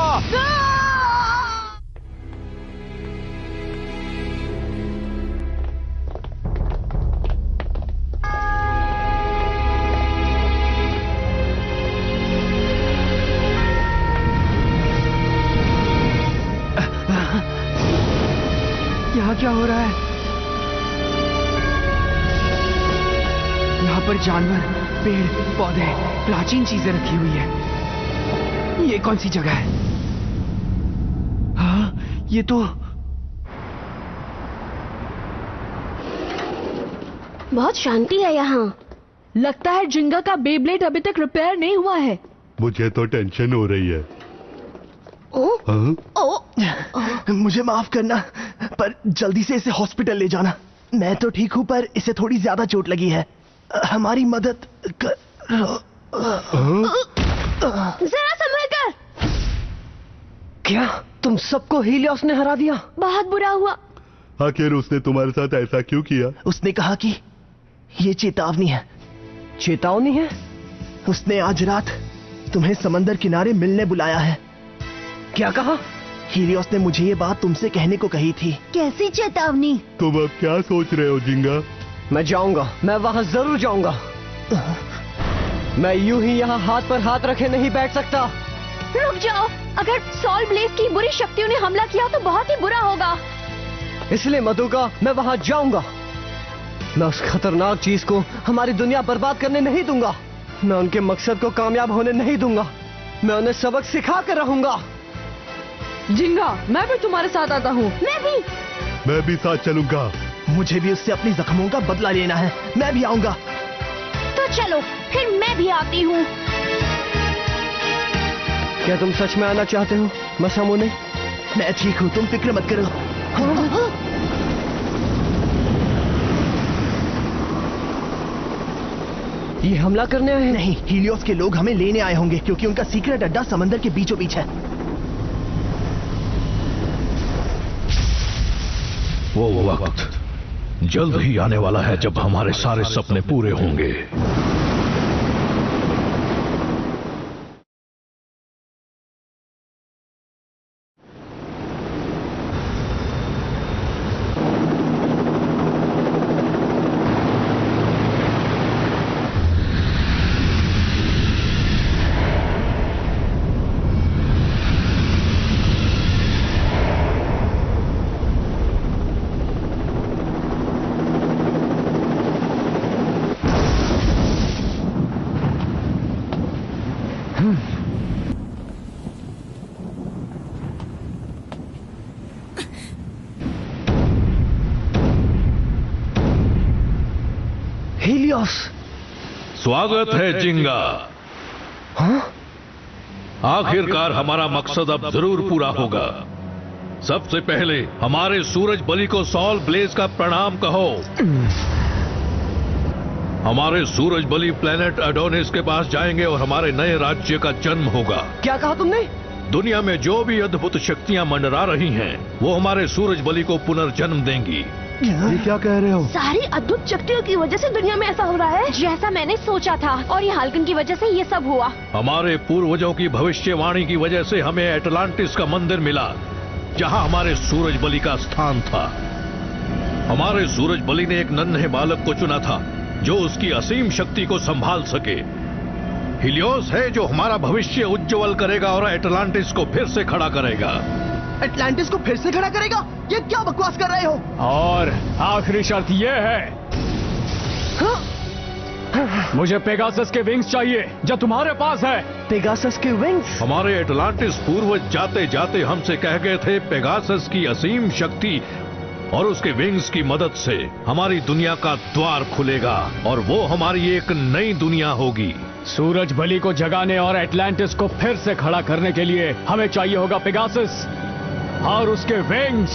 यहाँ क्या हो रहा है? यहाँ पर जानवर, पेड़, पौधे, प्राचीन चीजें रखी हुई है। ये कौन सी जगह है? हाँ, ये तो बहुत शांति है यहाँ। लगता है जिंगा का बेब्लेड अभी तक रिपेयर नहीं हुआ है। मुझे तो टेंशन हो रही है। मुझे माफ करना, पर जल्दी से इसे हॉस्पिटल ले जाना। मैं तो ठीक हूँ, पर इसे थोड़ी ज्यादा चोट लगी है। हमारी मदद जरा संभल कर। क्या तुम सबको हीलियोस ने हरा दिया? बहुत बुरा हुआ। आखिर उसने तुम्हारे साथ ऐसा क्यों किया? उसने कहा कि ये चेतावनी है। चेतावनी है? उसने आज रात तुम्हें समंदर किनारे मिलने बुलाया है। क्या कहा? हीलियोस ने मुझे ये बात तुमसे कहने को कही थी। कैसी चेतावनी? तुम अब क्या सोच रहे हो जिंगा? मैं जाऊंगा, मैं वहां जरूर जाऊंगा। मैं यूं ही यहाँ हाथ पर हाथ रखे नहीं बैठ सकता। रुक जाओ, अगर सॉल ब्लेज की बुरी शक्तियों ने हमला किया तो बहुत ही बुरा होगा। इसलिए मधुका, मैं वहां जाऊंगा। मैं उस खतरनाक चीज को हमारी दुनिया बर्बाद करने नहीं दूंगा। मैं उनके मकसद को कामयाब होने नहीं दूंगा। मैं उन्हें सबक सिखा कर रहूंगा। जिंगा, मैं भी तुम्हारे साथ आता हूँ। मैं भी साथ चलूंगा। मुझे भी उससे अपनी जख्मों का बदला लेना है। मैं भी आऊंगा। तो चलो, फिर मैं भी आती हूँ। क्या तुम सच में आना चाहते हो मसामुने? मैं ठीक हूँ, तुम फिक्र मत करो। ये हमला करने आए हैं? नहीं, हीलियोस के लोग हमें लेने आए होंगे, क्योंकि उनका सीक्रेट अड्डा समंदर के बीचों बीच है। वो वक्त जल्द ही आने वाला है जब हमारे सारे सपने पूरे होंगे। हीलियोस, स्वागत है जिंगा। हाँ? आखिरकार हमारा मकसद अब जरूर पूरा होगा। सबसे पहले हमारे सूरज बलि को सॉल ब्लेज का प्रणाम कहो। हमारे सूरज बलि प्लेनेट एडोनिस के पास जाएंगे और हमारे नए राज्य का जन्म होगा। क्या कहा तुमने? दुनिया में जो भी अद्भुत शक्तियां मंडरा रही हैं, वो हमारे सूरज बलि को पुनर्जन्म देंगी। ये क्या कह रहे हो? सारी अद्भुत शक्तियों की वजह से दुनिया में ऐसा हो रहा है जैसा मैंने सोचा था, और ये हाल्कन की वजह से ये सब हुआ। हमारे पूर्वजों की भविष्यवाणी की वजह से हमें एटलांटिस का मंदिर मिला, जहां हमारे सूरज बलि का स्थान था। हमारे सूरज बलि ने एक नन्हे बालक को चुना था जो उसकी असीम शक्ति को संभाल सके। हीलियोस है जो हमारा भविष्य उज्जवल करेगा और एटलांटिस को फिर से खड़ा करेगा। एटलांटिस को फिर से खड़ा करेगा? ये क्या बकवास कर रहे हो? और आखिरी शर्त ये है, मुझे पेगासस के विंग्स चाहिए जो तुम्हारे पास है। पेगासस के विंग्स? हमारे एटलांटिस पूर्वज जाते जाते हमसे कह गए थे, पेगासस की असीम शक्ति और उसके विंग्स की मदद से हमारी दुनिया का द्वार खुलेगा और वो हमारी एक नई दुनिया होगी। सूरज बलि को जगाने और एटलांटिस को फिर से खड़ा करने के लिए हमें चाहिए होगा पेगासस और उसके विंग्स।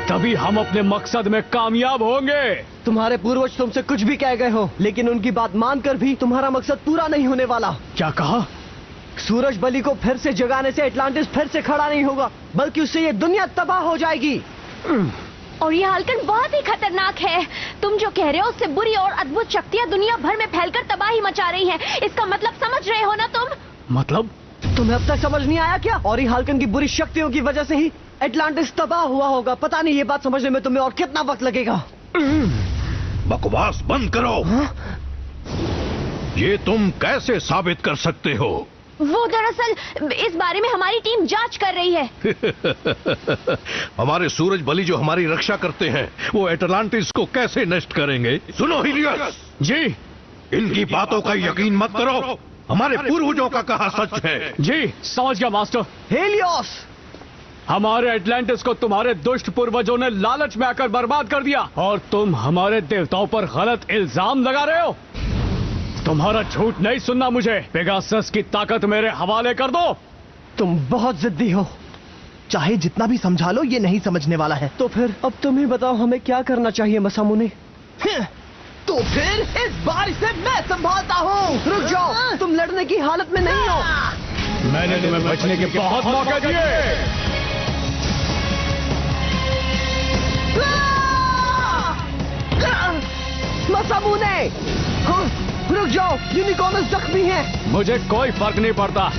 तभी हम अपने मकसद में कामयाब होंगे। तुम्हारे पूर्वज तुमसे कुछ भी कह गए हो, लेकिन उनकी बात मानकर भी तुम्हारा मकसद पूरा नहीं होने वाला। क्या कहा? सूरज बलि को फिर से जगाने से एटलांटिस फिर से खड़ा नहीं होगा, बल्कि उससे ये दुनिया तबाह हो जाएगी। और ये हाल्कन बहुत ही खतरनाक है। तुम जो कह रहे हो उससे बुरी और अद्भुत शक्तियां दुनिया भर में फैलकर तबाही मचा रही हैं। इसका मतलब समझ रहे हो ना तुम? मतलब? तुम्हें अब तक समझ नहीं आया क्या? और ये हाल्कन की बुरी शक्तियों की वजह से ही एटलांटिस तबाह हुआ होगा। पता नहीं ये बात समझने में तुम्हें और कितना वक्त लगेगा। बकवास बंद करो। ये तुम कैसे साबित कर सकते हो? वो दरअसल इस बारे में हमारी टीम जांच कर रही है। हमारे सूरज बलि जो हमारी रक्षा करते हैं, वो एटलांटिस को कैसे नष्ट करेंगे? सुनो हीलियोस जी, इनकी बातों का यकीन मत करो। हमारे पूर्वजों का कहा सच है। जी समझ गया मास्टर। हीलियोस, हमारे एटलांटिस को तुम्हारे दुष्ट पूर्वजों ने लालच में आकर बर्बाद कर दिया और तुम हमारे देवताओं पर गलत इल्जाम लगा रहे हो। तुम्हारा झूठ नहीं सुनना मुझे। पेगासस की ताकत मेरे हवाले कर दो। तुम बहुत जिद्दी हो, चाहे जितना भी समझा लो ये नहीं समझने वाला है। तो फिर अब तुम ही बताओ हमें क्या करना चाहिए मसामुने। तो फिर इस बार इसे मैं संभालता हूँ। रुक जाओ, तुम लड़ने की हालत में नहीं हो। मैंने तुम्हें बचने के बहुत मौके दिए। मसामुने, रुक जाओ, यूनिकॉर्न जख्मी है। मुझे कोई फर्क नहीं पड़ता।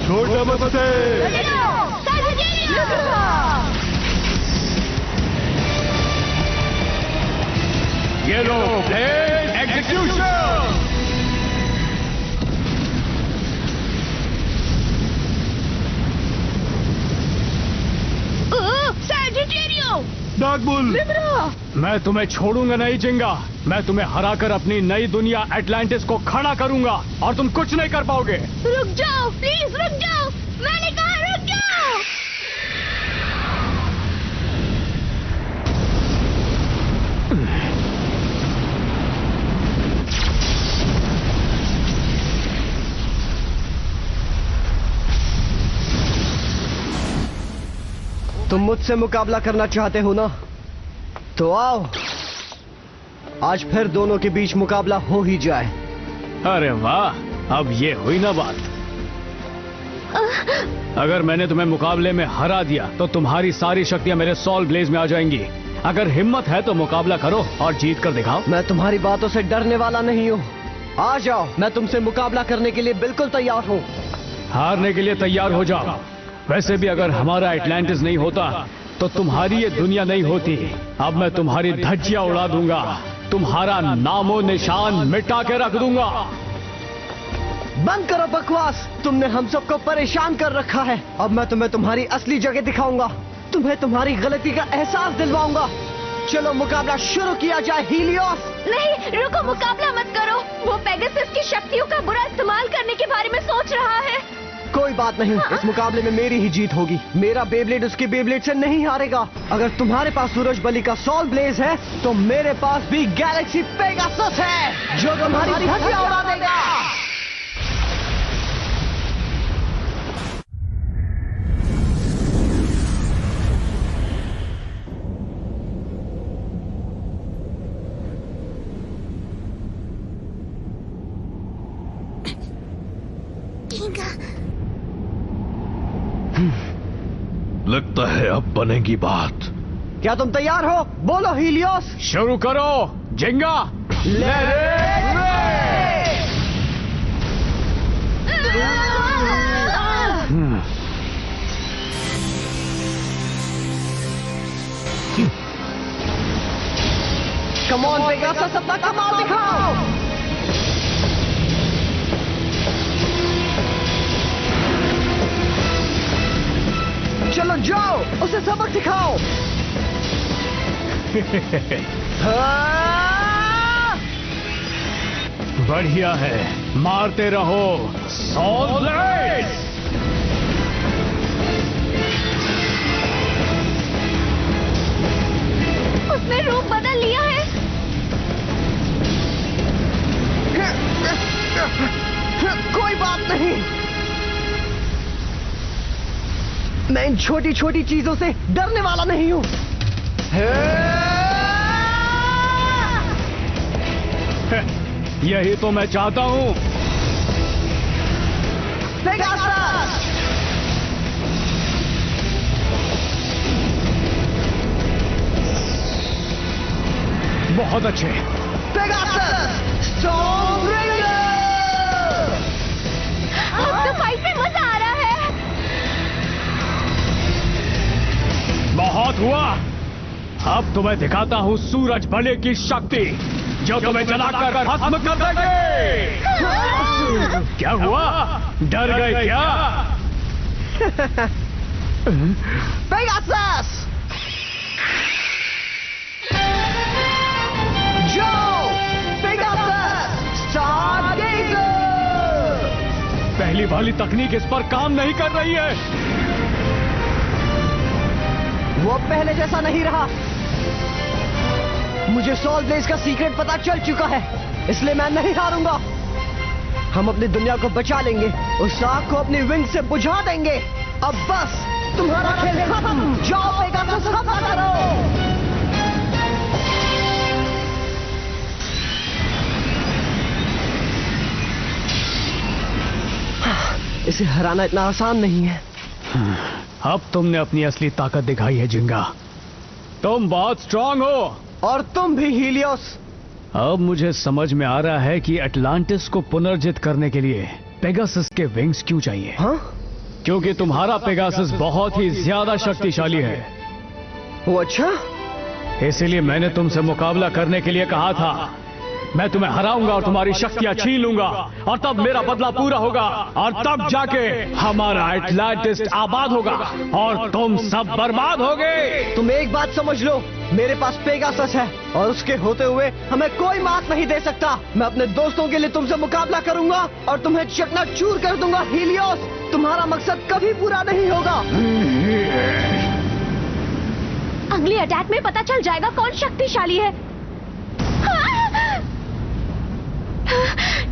छोड़ नमस्ते। ये लो एग्जीक्यूशन। डार्कबुल, मैं तुम्हें छोड़ूंगा नहीं जिंगा। मैं तुम्हें हराकर अपनी नई दुनिया एटलांटिस को खड़ा करूंगा और तुम कुछ नहीं कर पाओगे। रुक जाओ, प्लीज रुक जाओ, मैंने कहा रुक जाओ। तुम मुझसे मुकाबला करना चाहते हो ना, तो आओ, आज फिर दोनों के बीच मुकाबला हो ही जाए। अरे वाह, अब ये हुई ना बात। अगर मैंने तुम्हें मुकाबले में हरा दिया तो तुम्हारी सारी शक्तियां मेरे सोल ब्लेज में आ जाएंगी। अगर हिम्मत है तो मुकाबला करो और जीत कर दिखाओ। मैं तुम्हारी बातों से डरने वाला नहीं हूँ। आ जाओ, मैं तुमसे मुकाबला करने के लिए बिल्कुल तैयार हूँ। हारने के लिए तैयार हो जाओ। वैसे भी अगर हमारा एटलांटिस नहीं होता तो तुम्हारी ये दुनिया नहीं होती। अब मैं तुम्हारी धज्जियां उड़ा दूंगा, तुम्हारा नामो निशान मिटा के रख दूंगा। बंद करो बकवास, तुमने हम सबको परेशान कर रखा है। अब मैं तुम्हें तुम्हारी असली जगह दिखाऊंगा, तुम्हें तुम्हारी गलती का एहसास दिलवाऊंगा। चलो मुकाबला शुरू किया जाए हीलियोस। नहीं रुको, मुकाबला मत करो। वो पेगासस की शक्तियों का बुरा इस्तेमाल करने के बारे में सोच रहा है। कोई बात नहीं, इस मुकाबले में मेरी ही जीत होगी। मेरा बेब्लेड उसकी बेब्लेड से नहीं हारेगा। अगर तुम्हारे पास सूरज बली का सोल ब्लेज है तो मेरे पास भी गैलेक्सी पेगासस है जो तुम्हारी धज्जियां उड़ा देगा। लगता है अब बनेगी बात। क्या तुम तैयार हो? बोलो हीलियोस। शुरू करो जिंगा। कम ऑन पेगासस, अपना कमाल दिखाओ। चलो जाओ, उसे सबक सिखाओ। बढ़िया है, मारते रहो सोल ब्लेज। उसने रूप बदल लिया है। कोई बात नहीं, मैं इन छोटी छोटी चीजों से डरने वाला नहीं हूं। यही तो मैं चाहता हूं। पेगासस, बहुत अच्छे। पेगासस, स्टॉर्मब्रिंगर। अब तो फाइट में मजा आ रहा है। बहुत हुआ, अब तुम्हें दिखाता हूँ सूरज भले की शक्ति जो तुम्हें जलाकर भस्म कर देगी। क्या हुआ, डर गए क्या? पेगासस, जाओ। Pegasus, Stargazer. पहली वाली तकनीक इस पर काम नहीं कर रही है। वो अब पहले जैसा नहीं रहा। मुझे सोल ब्लेज का सीक्रेट पता चल चुका है, इसलिए मैं नहीं हारूंगा। हम अपनी दुनिया को बचा लेंगे, उस आग को अपनी विंग से बुझा देंगे। अब बस तुम्हारा खेल खत्म। जाओ पेगासस, हमला करो। इसे हराना इतना आसान नहीं है। अब तुमने अपनी असली ताकत दिखाई है जिंगा। तुम बहुत स्ट्रांग हो। और तुम भी हीलियोस। अब मुझे समझ में आ रहा है कि एटलांटिस को पुनर्जित करने के लिए पेगासस के विंग्स क्यों चाहिए। हाँ? क्योंकि तुम्हारा पेगासस बहुत ही ज्यादा शक्तिशाली है। वो अच्छा? इसीलिए मैंने तुमसे मुकाबला करने के लिए कहा था। मैं तुम्हें हराऊंगा और तुम्हारी शक्तियां छीन लूंगा, और तब मेरा बदला पूरा होगा, और तब जाके हमारा एटलांटिस आबाद होगा और तुम सब बर्बाद होगे। तुम एक बात समझ लो, मेरे पास पेगासस है और उसके होते हुए हमें कोई मात नहीं दे सकता। मैं अपने दोस्तों के लिए तुमसे मुकाबला करूंगा और तुम्हें चकनाचूर कर दूंगा हीलियोस। तुम्हारा मकसद कभी पूरा नहीं होगा। अगले अटैक में पता चल जाएगा कौन शक्तिशाली है।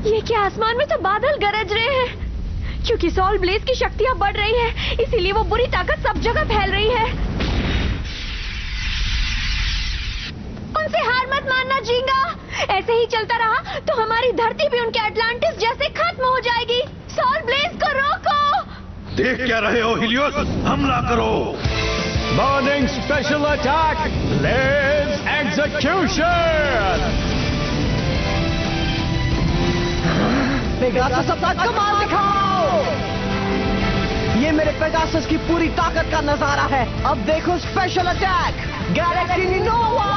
ये क्या, आसमान में तो बादल गरज रहे हैं। क्योंकि सोल ब्लेज की शक्तियां बढ़ रही है, इसीलिए वो बुरी ताकत सब जगह फैल रही है। उनसे हार मत मानना जिंगा। ऐसे ही चलता रहा तो हमारी धरती भी उनके एटलांटिस जैसे खत्म हो जाएगी। सोल ब्लेज को रोको। देख क्या रहे हो हीलियोस, हमला करो। Morning special attack, blaze execution. Pegasus अपना कमाल दिखाओ। ये मेरे पेगासस की पूरी ताकत का नजारा है। अब देखो स्पेशल अटैक, गैलेक्सी नोवा।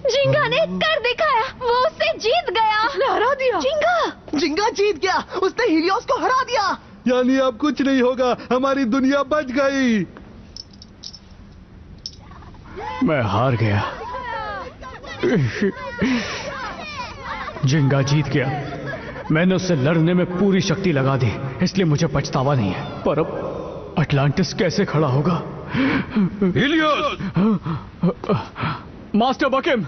जिंगा ने कर दिखाया, वो उससे जीत गया। उसने हरा दिया। जिंगा जीत गया, उसने हीलियोस को हरा दिया। यानी अब कुछ नहीं होगा, हमारी दुनिया बच गई। मैं हार गया। जिंगा जीत गया। मैंने उससे लड़ने में पूरी शक्ति लगा दी, इसलिए मुझे पछतावा नहीं है। पर अब अटलांटिस कैसे खड़ा होगा? हीलियोस! मास्टर बकिम,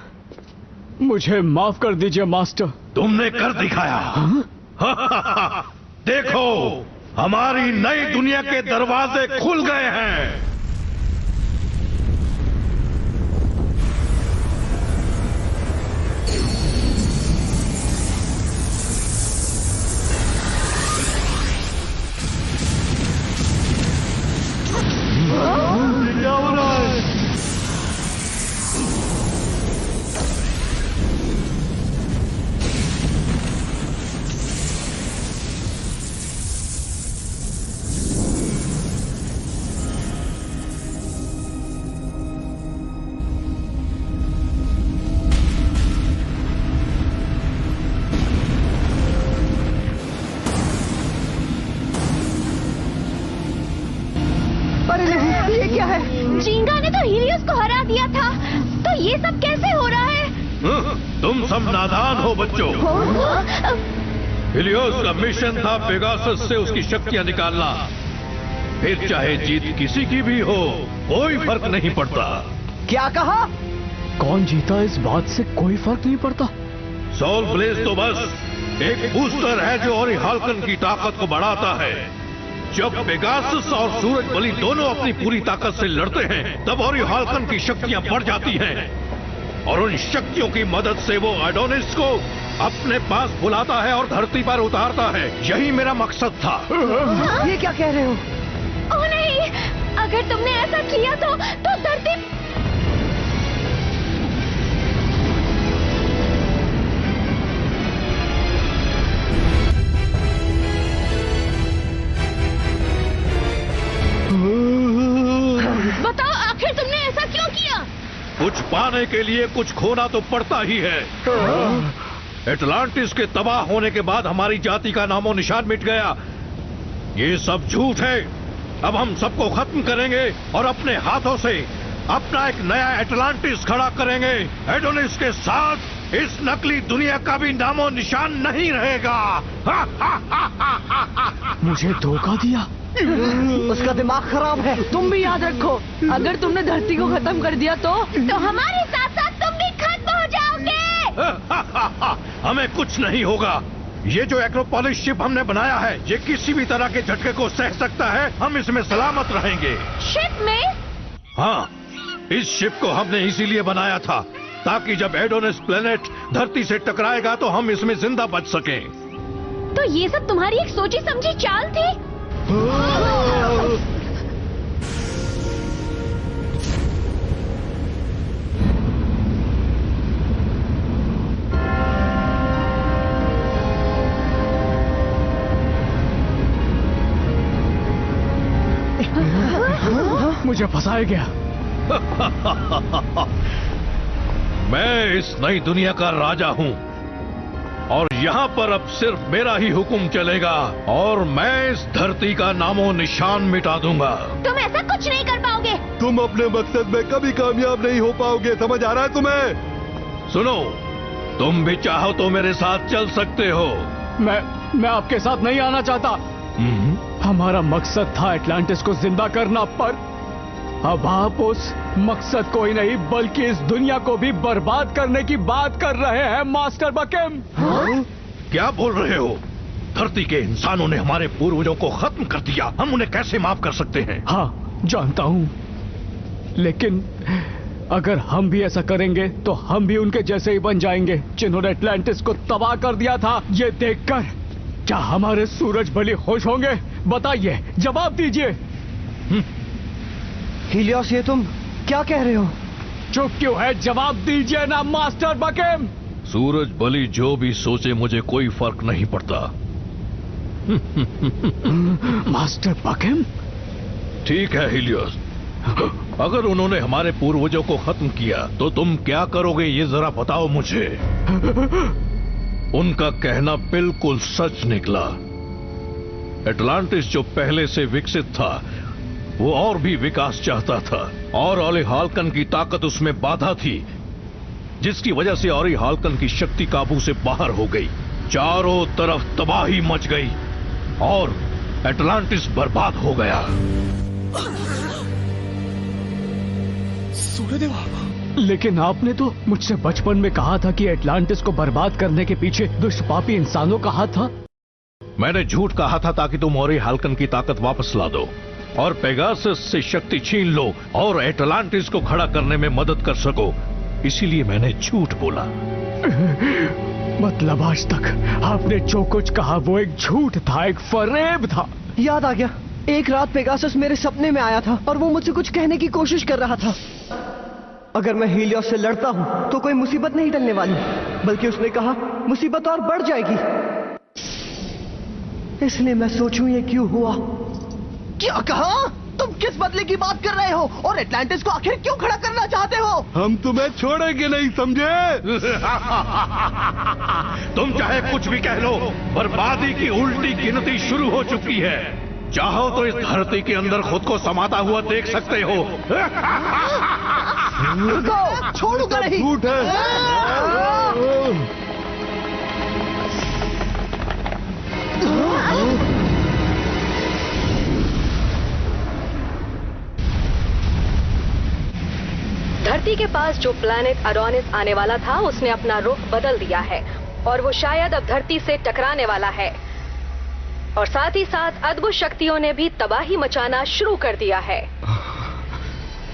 मुझे माफ कर दीजिए मास्टर। तुमने कर दिखाया। देखो, हमारी नई दुनिया के दरवाजे खुल गए हैं। क्या हो रहा है? ये क्या है? जिंगा ने तो हीलियोस को हरा दिया था, तो ये सब कैसे हो रहा है? तुम सब नादान हो बच्चों। हीलियोस का मिशन था पेगासस से उसकी शक्तियां निकालना। फिर चाहे जीत किसी की भी हो, कोई फर्क नहीं पड़ता। क्या कहा? कौन जीता इस बात से कोई फर्क नहीं पड़ता। सोल ब्लेज तो बस एक बूस्टर है जो ओरी हाल्कन की ताकत को बढ़ाता है। जब पेगासस और सूरज बलि दोनों अपनी पूरी ताकत से लड़ते हैं, तब ओरी हाल्कन की शक्तियां बढ़ जाती हैं और उन शक्तियों की मदद से वो एडोनिस को अपने पास बुलाता है और धरती पर उतारता है। यही मेरा मकसद था। ये क्या कह रहे हो? ओह नहीं, अगर तुमने ऐसा किया तो धरती कुछ पाने के लिए कुछ खोना तो पड़ता ही है। एटलांटिस के तबाह होने के बाद हमारी जाति का नामो निशान मिट गया। ये सब झूठ है। अब हम सबको खत्म करेंगे और अपने हाथों से अपना एक नया एटलांटिस खड़ा करेंगे। एडोनिस के साथ इस नकली दुनिया का भी नामो निशान नहीं रहेगा। मुझे धोखा दिया। उसका दिमाग खराब है। तुम भी याद रखो, अगर तुमने धरती को खत्म कर दिया तो हमारे साथ साथ तुम भी खत्म हो जाओगे। हमें कुछ नहीं होगा। ये जो एक्रोपोलिस शिप हमने बनाया है, ये किसी भी तरह के झटके को सह सकता है। हम इसमें सलामत रहेंगे। शिप में? हाँ, इस शिप को हमने इसीलिए बनाया था ताकि जब एडोनिस प्लेनेट धरती से टकराएगा तो हम इसमें जिंदा बच सकें। तो ये सब तुम्हारी एक सोची समझी चाल थी? मुझे फंसाया गया। मैं इस नई दुनिया का राजा हूँ और यहाँ पर अब सिर्फ मेरा ही हुक्म चलेगा और मैं इस धरती का नामो निशान मिटा दूंगा। तुम ऐसा कुछ नहीं कर पाओगे। तुम अपने मकसद में कभी कामयाब नहीं हो पाओगे, समझ आ रहा है तुम्हें? सुनो, तुम भी चाहो तो मेरे साथ चल सकते हो। मैं आपके साथ नहीं आना चाहता। हमारा मकसद था एटलांटिस को जिंदा करना, पर अब आप उस मकसद को ही नहीं बल्कि इस दुनिया को भी बर्बाद करने की बात कर रहे हैं मास्टर बकेम। क्या बोल रहे हो? धरती के इंसानों ने हमारे पूर्वजों को खत्म कर दिया, हम उन्हें कैसे माफ कर सकते हैं? हाँ जानता हूँ, लेकिन अगर हम भी ऐसा करेंगे तो हम भी उनके जैसे ही बन जाएंगे जिन्होंने एटलांटिस को तबाह कर दिया था। ये देखकर क्या हमारे सूरज बलि खुश होंगे? बताइए, जवाब दीजिए। हीलियोस, ये तुम क्या कह रहे हो? चुप क्यों है? जवाब दीजिए ना मास्टर बकेम। सूरज बलि जो भी सोचे मुझे कोई फर्क नहीं पड़ता। मास्टर बकेम? ठीक है हीलियोस, अगर उन्होंने हमारे पूर्वजों को खत्म किया तो तुम क्या करोगे ये जरा बताओ मुझे। उनका कहना बिल्कुल सच निकला। एटलांटिस जो पहले से विकसित था वो और भी विकास चाहता था और ओली हाल्कन की ताकत उसमें बाधा थी, जिसकी वजह से ओली हाल्कन की शक्ति काबू से बाहर हो गई। चारों तरफ तबाही मच गई और एटलांटिस बर्बाद हो गया। सूर्यदेवा, लेकिन आपने तो मुझसे बचपन में कहा था कि एटलांटिस को बर्बाद करने के पीछे दुष्ट पापी इंसानों का हाथ था। मैंने झूठ कहा था ताकि तुम ओली हाल्कन की ताकत वापस ला दो और पेगासस से शक्ति छीन लो और एटलांटिस को खड़ा करने में मदद कर सको। इसीलिए मैंने झूठ बोला। मतलब आज तक आपने जो कुछ कहा वो एक झूठ था, एक फरेब था। याद आ गया, एक रात पेगासस मेरे सपने में आया था और वो मुझसे कुछ कहने की कोशिश कर रहा था। अगर मैं हीलियोस से लड़ता हूं तो कोई मुसीबत नहीं टलने वाली, बल्कि उसने कहा मुसीबत और बढ़ जाएगी। इसलिए मैं सोचूं ये क्यों हुआ। क्या कहा? तुम किस बदले की बात कर रहे हो और एटलांटिस को आखिर क्यों खड़ा करना चाहते हो? हम तुम्हें छोड़ेंगे नहीं, समझे? तुम चाहे कुछ भी कह लो, बर्बादी की उल्टी गिनती शुरू हो चुकी है। चाहो तो इस धरती के अंदर खुद को समाता हुआ देख सकते हो। रुको, छोड़ूंगा नहीं। झूठ है। धरती के पास जो प्लैनेट एडोनिस आने वाला था उसने अपना रुख बदल दिया है और वो शायद अब धरती से टकराने वाला है और साथ ही साथ अद्भुत शक्तियों ने भी तबाही मचाना शुरू कर दिया है।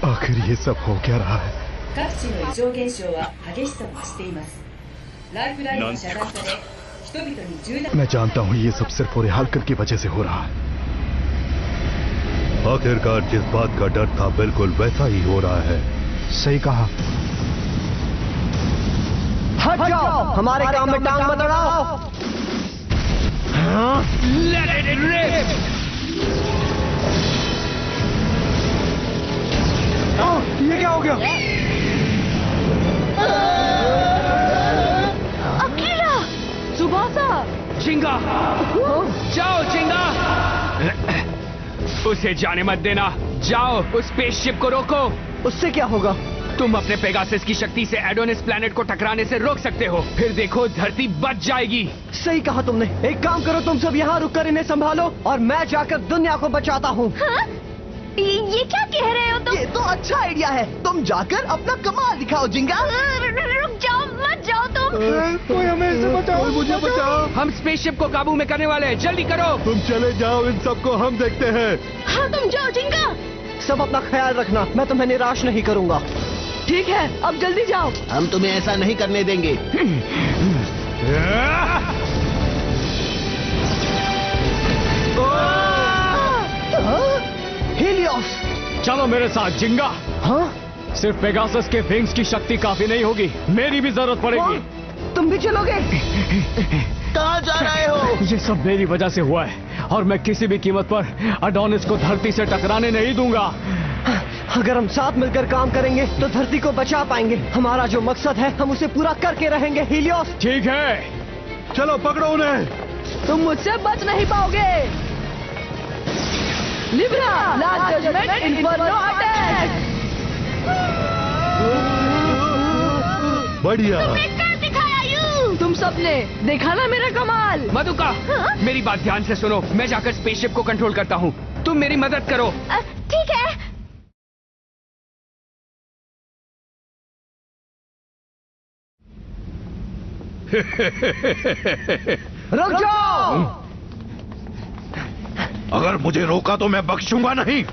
आखिर ये सब हो क्या रहा है? मैं जानता हूँ ये सब सिर्फ ओली हाल्कन की वजह से हो रहा है। आखिरकार जिस बात का डर था बिल्कुल वैसा ही हो रहा है। सही कहा। हट जाओ, हमारे काम में टांग मत अड़ाओ। ये क्या हो गया? जिंगा, जाओ जिंगा। उसे जाने मत देना। जाओ, उस स्पेसशिप को रोको। उससे क्या होगा? तुम अपने पेगासस की शक्ति से एडोनिस प्लैनेट को टकराने से रोक सकते हो। फिर देखो, धरती बच जाएगी। सही कहा तुमने। एक काम करो, तुम सब यहाँ रुककर इन्हें संभालो और मैं जाकर दुनिया को बचाता हूँ। हाँ? ये क्या कह रहे हो तुम? ये तो अच्छा आइडिया है। तुम जाकर अपना कमाल दिखाओ जिंगा। रुक जाओ, मत जाओ तुम। कोई हमें इससे बचाओ, मुझे बचाओ। हम स्पेसशिप को काबू में करने वाले हैं, जल्दी करो। तुम चले जाओ, इन सबको हम देखते हैं। हाँ, तुम जाओ जिंगा। सब अपना ख्याल रखना, मैं तुम्हें निराश नहीं करूंगा। ठीक है, अब जल्दी जाओ। हम तुम्हें ऐसा नहीं करने देंगे। हीलियोस, चलो मेरे साथ जिंगा। हाँ? सिर्फ पेगासस के विंग्स की शक्ति काफी नहीं होगी, मेरी भी जरूरत पड़ेगी। तुम भी चलोगे? कहाँ जा रहे हो? ये सब मेरी वजह से हुआ है और मैं किसी भी कीमत पर एडोनिस को धरती से टकराने नहीं दूंगा। अगर हम साथ मिलकर काम करेंगे तो धरती को बचा पाएंगे। हमारा जो मकसद है हम उसे पूरा करके रहेंगे हीलियोस। ठीक है, चलो पकड़ो उन्हें। तुम मुझसे बच नहीं पाओगे। Libra, last judgment, inferno attack. बढ़िया। तुम सबने देखा ना मेरा कमाल। मधुका, मेरी बात ध्यान से सुनो। मैं जाकर स्पेसशिप को कंट्रोल करता हूँ, तुम मेरी मदद करो। ठीक है। रुक जाओ। अगर मुझे रोका तो मैं बख्शूंगा नहीं।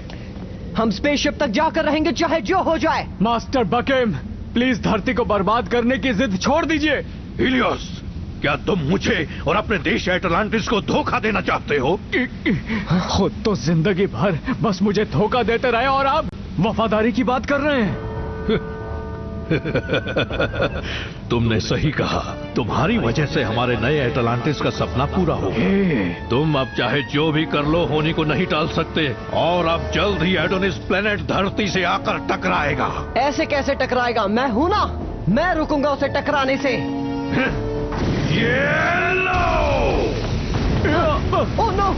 हम स्पेसशिप तक जाकर रहेंगे चाहे जो हो जाए। मास्टर बकेम, प्लीज धरती को बर्बाद करने की जिद छोड़ दीजिए। हीलियोस, क्या तुम मुझे और अपने देश एटलांटिस को धोखा देना चाहते हो? खुद तो जिंदगी भर बस मुझे धोखा देते रहे और अब वफादारी की बात कर रहे हैं। तुमने सही कहा। तुम्हारी वजह से हमारे नए एटलांटिस का सपना पूरा होगा। तुम अब चाहे जो भी कर लो, होनी को नहीं टाल सकते। और अब जल्द ही एडोनिस प्लेनेट धरती से आकर टकराएगा। ऐसे कैसे टकराएगा? मैं हूं ना, मैं रुकूंगा उसे टकराने से। ये लो! Oh no!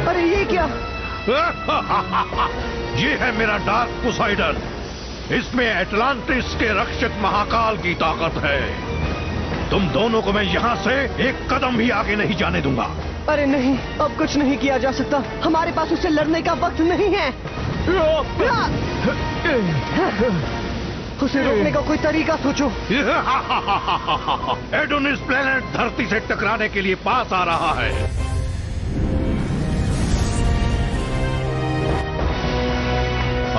अरे ये क्या? ये है मेरा डार्क पोसाइडन। इसमें एटलांटिस के रक्षक महाकाल की ताकत है। तुम दोनों को मैं यहाँ से एक कदम भी आगे नहीं जाने दूंगा। अरे नहीं, अब कुछ नहीं किया जा सकता। हमारे पास उससे लड़ने का वक्त नहीं है। उसे रोकने का कोई तरीका सोचो। एडोनिस प्लेनेट धरती से टकराने के लिए पास आ रहा है।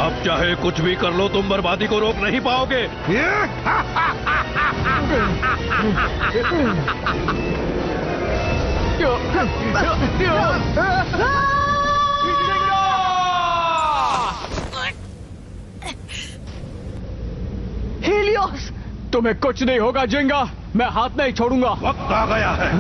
अब चाहे कुछ भी कर लो, तुम बर्बादी को रोक नहीं पाओगे। हीलियोस, तुम्हें कुछ नहीं होगा जिंगा, मैं हाथ नहीं छोड़ूंगा। वक्त आ गया है।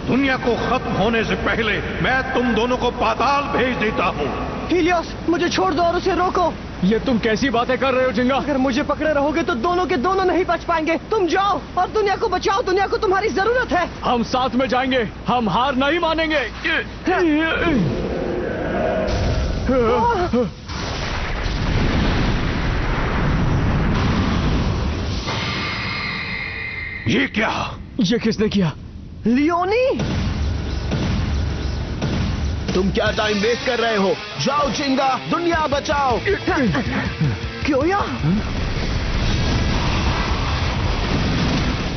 दुनिया को खत्म होने से पहले मैं तुम दोनों को पाताल भेज देता हूँ। हीलियोस, मुझे छोड़ दो और उसे रोको। ये तुम कैसी बातें कर रहे हो जिंगा? अगर मुझे पकड़े रहोगे तो दोनों के दोनों नहीं बच पाएंगे। तुम जाओ और दुनिया को बचाओ। दुनिया को तुम्हारी जरूरत है। हम साथ में जाएंगे, हम हार नहीं मानेंगे। ये क्या? ये किसने किया? लियोनी, तुम क्या टाइम वेस्ट कर रहे हो? जाओ जिंगा, दुनिया बचाओ। क्योया,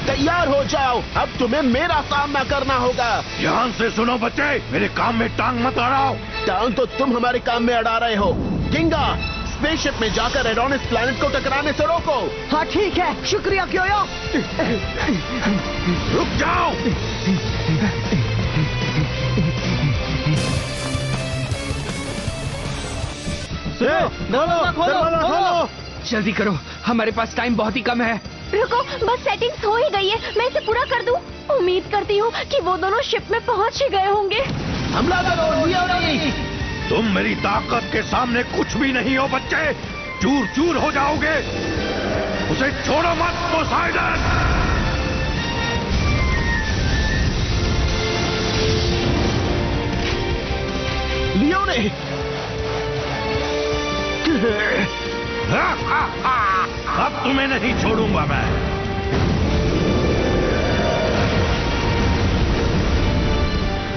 तैयार हो जाओ, अब तुम्हें मेरा सामना करना होगा। ध्यान से सुनो बच्चे, मेरे काम में टांग मत अड़ाओ। टांग तो तुम हमारे काम में अड़ा रहे हो। जिंगा, स्पेसशिप में जाकर एडोनिस प्लैनेट को टकराने से रोको। हाँ ठीक है, शुक्रिया क्योया। रुक जाओ। दरवाजा खोलो। जल्दी करो, हमारे पास टाइम बहुत ही कम है। रुको, बस सेटिंग्स हो ही गई है, मैं इसे पूरा कर दूं। उम्मीद करती हूँ कि वो दोनों शिप में पहुँच ही गए होंगे। हमला करो, लियोनी। तुम मेरी ताकत के सामने कुछ भी नहीं हो बच्चे, चूर चूर हो जाओगे। उसे छोड़ो मत पोसाइडन। लियो ने अब तुम्हें नहीं छोड़ूंगा मैं।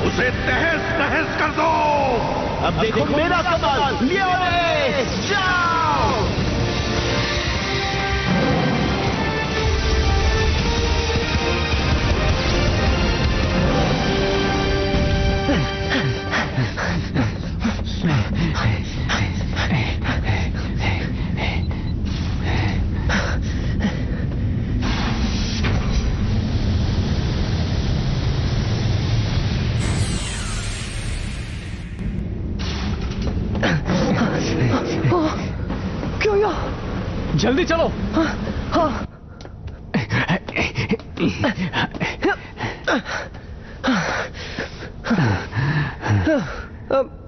उसे तहस नहस कर दो। अब देखो मेरा कमाल। लियो ने जाओ। क्यों या? जल्दी चलो। हाँ।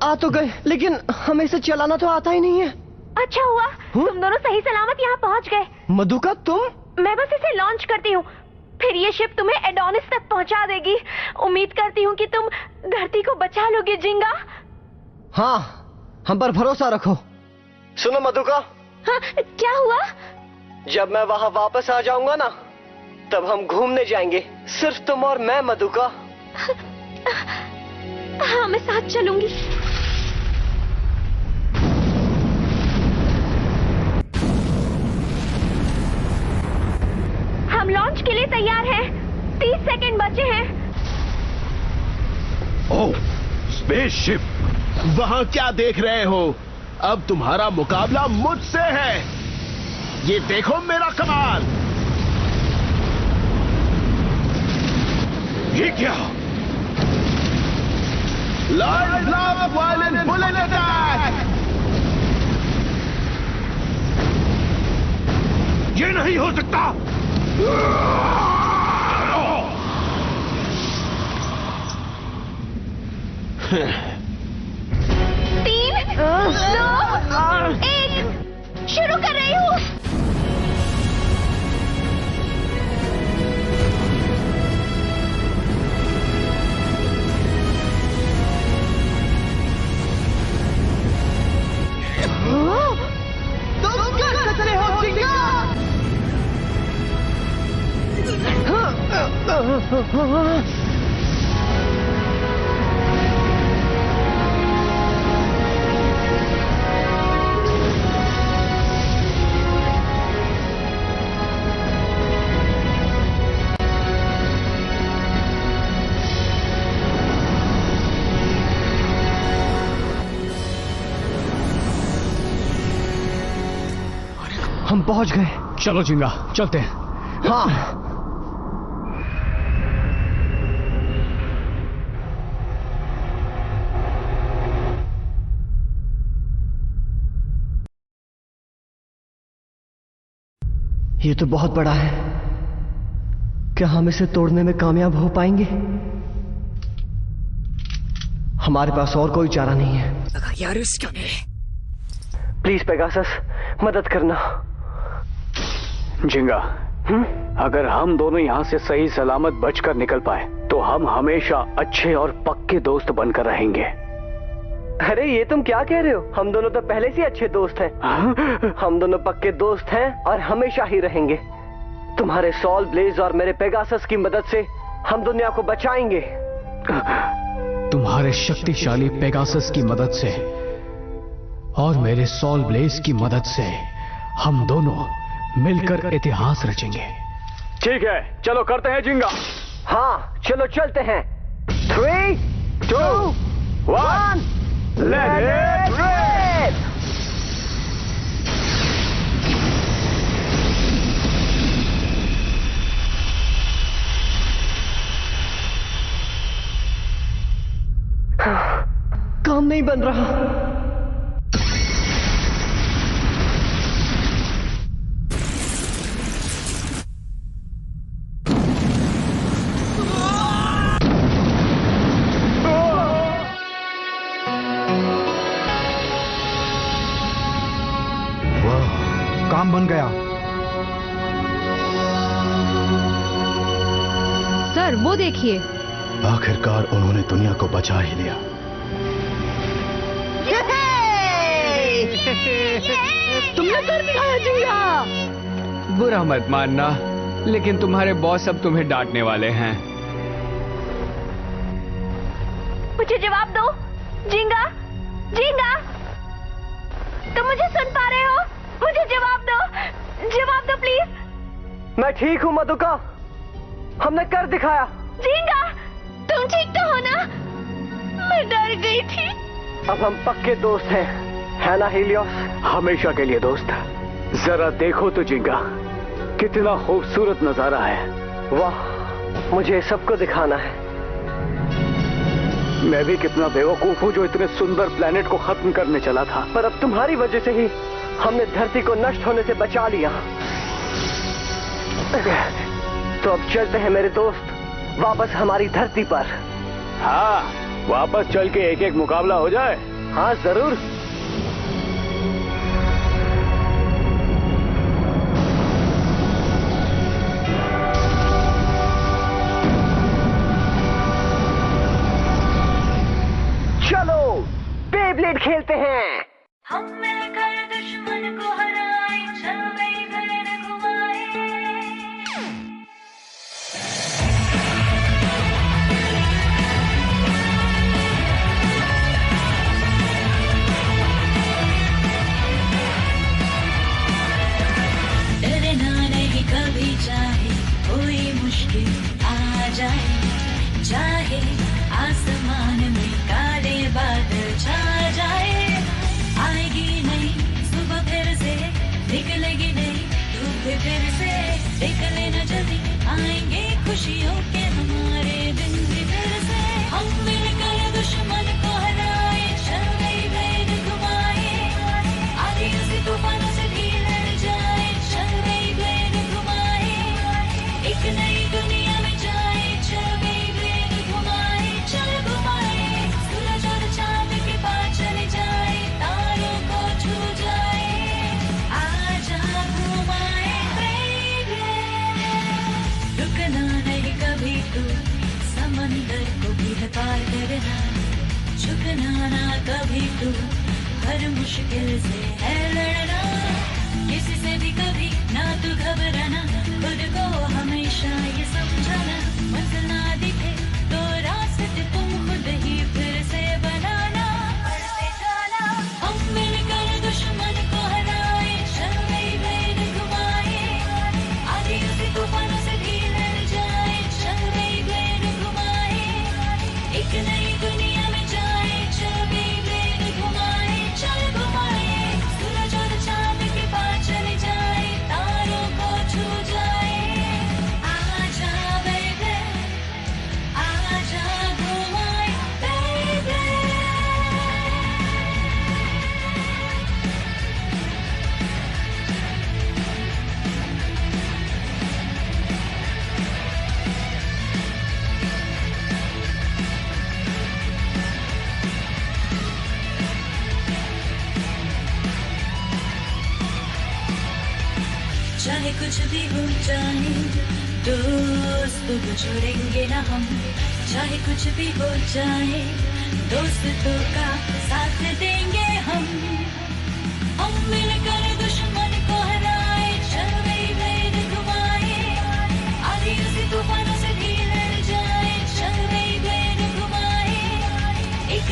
आ तो गए, लेकिन हमें इसे चलाना तो आता ही नहीं है। अच्छा हुआ तुम दोनों सही सलामत यहाँ पहुँच गए। मधुका तुम? मैं बस इसे लॉन्च करती हूँ, फिर ये शिप तुम्हें एडोनिस तक पहुँचा देगी। उम्मीद करती हूँ कि तुम धरती को बचा लोगे जिंगा। हाँ, हम पर भरोसा रखो। सुनो मधुका। हाँ, क्या हुआ? जब मैं वहाँ वापस आ जाऊंगा ना, तब हम घूमने जाएंगे, सिर्फ तुम और मैं मधुका। हाँ, मैं साथ चलूंगी। हम लॉन्च के लिए तैयार हैं। 30 सेकंड बचे हैं। ओह, स्पेसशिप। वहां क्या देख रहे हो? अब तुम्हारा मुकाबला मुझसे है। ये देखो मेरा कमाल। ये क्या? Light blast violent bullet attack. ये नहीं हो सकता। 3, 2, 1 शुरू कर रही हूँ। तुम कर सकते हो जिंगा। हम पहुंच गए। चलो जिंगा, चलते हैं। हाँ। ये तो बहुत बड़ा है। क्या हम इसे तोड़ने में कामयाब हो पाएंगे? हमारे पास और कोई चारा नहीं है। प्लीज पेगासस, मदद करना। जिंगा, अगर हम दोनों यहाँ से सही सलामत बचकर निकल पाए तो हम हमेशा अच्छे और पक्के दोस्त बनकर रहेंगे। अरे ये तुम क्या कह रहे हो? हम दोनों तो पहले से अच्छे दोस्त हैं। हम दोनों पक्के दोस्त हैं और हमेशा ही रहेंगे। तुम्हारे सॉल ब्लेज और मेरे पेगासस की मदद से हम दुनिया को बचाएंगे। तुम्हारे शक्तिशाली पेगासस की मदद से और मेरे सॉल ब्लेज की मदद से हम दोनों मिलकर इतिहास रचेंगे। ठीक है, चलो करते हैं जिंगा। हाँ, चलो चलते हैं। 3, 2, 1, लेट इट रिप। काम नहीं बन रहा। काम बन गया। वो देखिए। आखिरकार उन्होंने दुनिया को बचा ही लिया। तुमने कर दिखाया जिंगा। बुरा मत मानना, लेकिन तुम्हारे बॉस अब तुम्हें डांटने वाले हैं। मुझे जवाब दो जिंगा, जिंगा, तुम मुझे सुन पा रहे हो? मुझे जवाब दो प्लीज। मैं ठीक हूँ मधुका, हमने कर दिखाया। जिंगा, तुम ठीक तो हो ना? मैं डर गई थी। अब हम पक्के दोस्त हैं, है ना हीलियोस? हमेशा के लिए दोस्त। जरा देखो तो जिंगा, कितना खूबसूरत नजारा है। वाह, मुझे सबको दिखाना है। मैं भी कितना बेवकूफ हूँ जो इतने सुंदर प्लेनेट को खत्म करने चला था। पर अब तुम्हारी वजह से ही हमने धरती को नष्ट होने से बचा लिया। तो अब चलते हैं मेरे दोस्त, वापस हमारी धरती पर। हाँ, वापस चल के एक एक मुकाबला हो जाए। हाँ जरूर। चलो बेब्लेड खेलते हैं। हम मिलकर दुश्मन को हराए, चले गए घुमाए। डरना नहीं कभी, चाहे कोई मुश्किल आ जाए, चाहे आसमान में काले बादल छा जाए। आएगी नहीं सुबह फिर से, निकलेगी नहीं धूप फिर से, निकले न जल्दी आएंगे खुशियों के हमारे दिन भी फिर से। हम मिलकर दुश्मन को हराए, चले गए घुमाए, आगे उसी तूफानों से भी लड़ जाए, चले गए घुमाए, एक नई दुनिया में जाए, चले गए घुमाए, चल घुमाए, सूरज और चांद के पास चले जाए, तारों को छू जाए, आजा घुमाए बेबी। रुकना नहीं कभी तू, समंदर को भी है पार करना, झुकना ना कभी तू, हर मुश्किल से है लड़ना, किसी से भी कभी ना तू घबराना, खुद को हमेशा ये समझाना, मंजिल ना दिखे तो रास्ते तुम खुद ही फिर से बनाना, बढ़ते जाना। हम मिलकर दुश्मन को हराए, चले गए घुमाए, आगे उसी तूफानों से भी लड़ जाए, चले गए घुमाए, एक नई दुनिया में जाए, चले गए घुमाए, चल घुमाए, सूरज और चांद के पास चले जाए, तारों को छू जाए, आजा बेबी, आजा घुमाए बेबी। चाहे कुछ भी हो जाए, दोस्त को छोड़ेंगे ना हम, चाहे कुछ भी हो जाए, दोस्तों का साथ देंगे हम। हम मिलकर दुश्मन को हराए, चले गए घुमाए, आगे उसी तूफानों से भी लड़ जाए, चले गए घुमाए, एक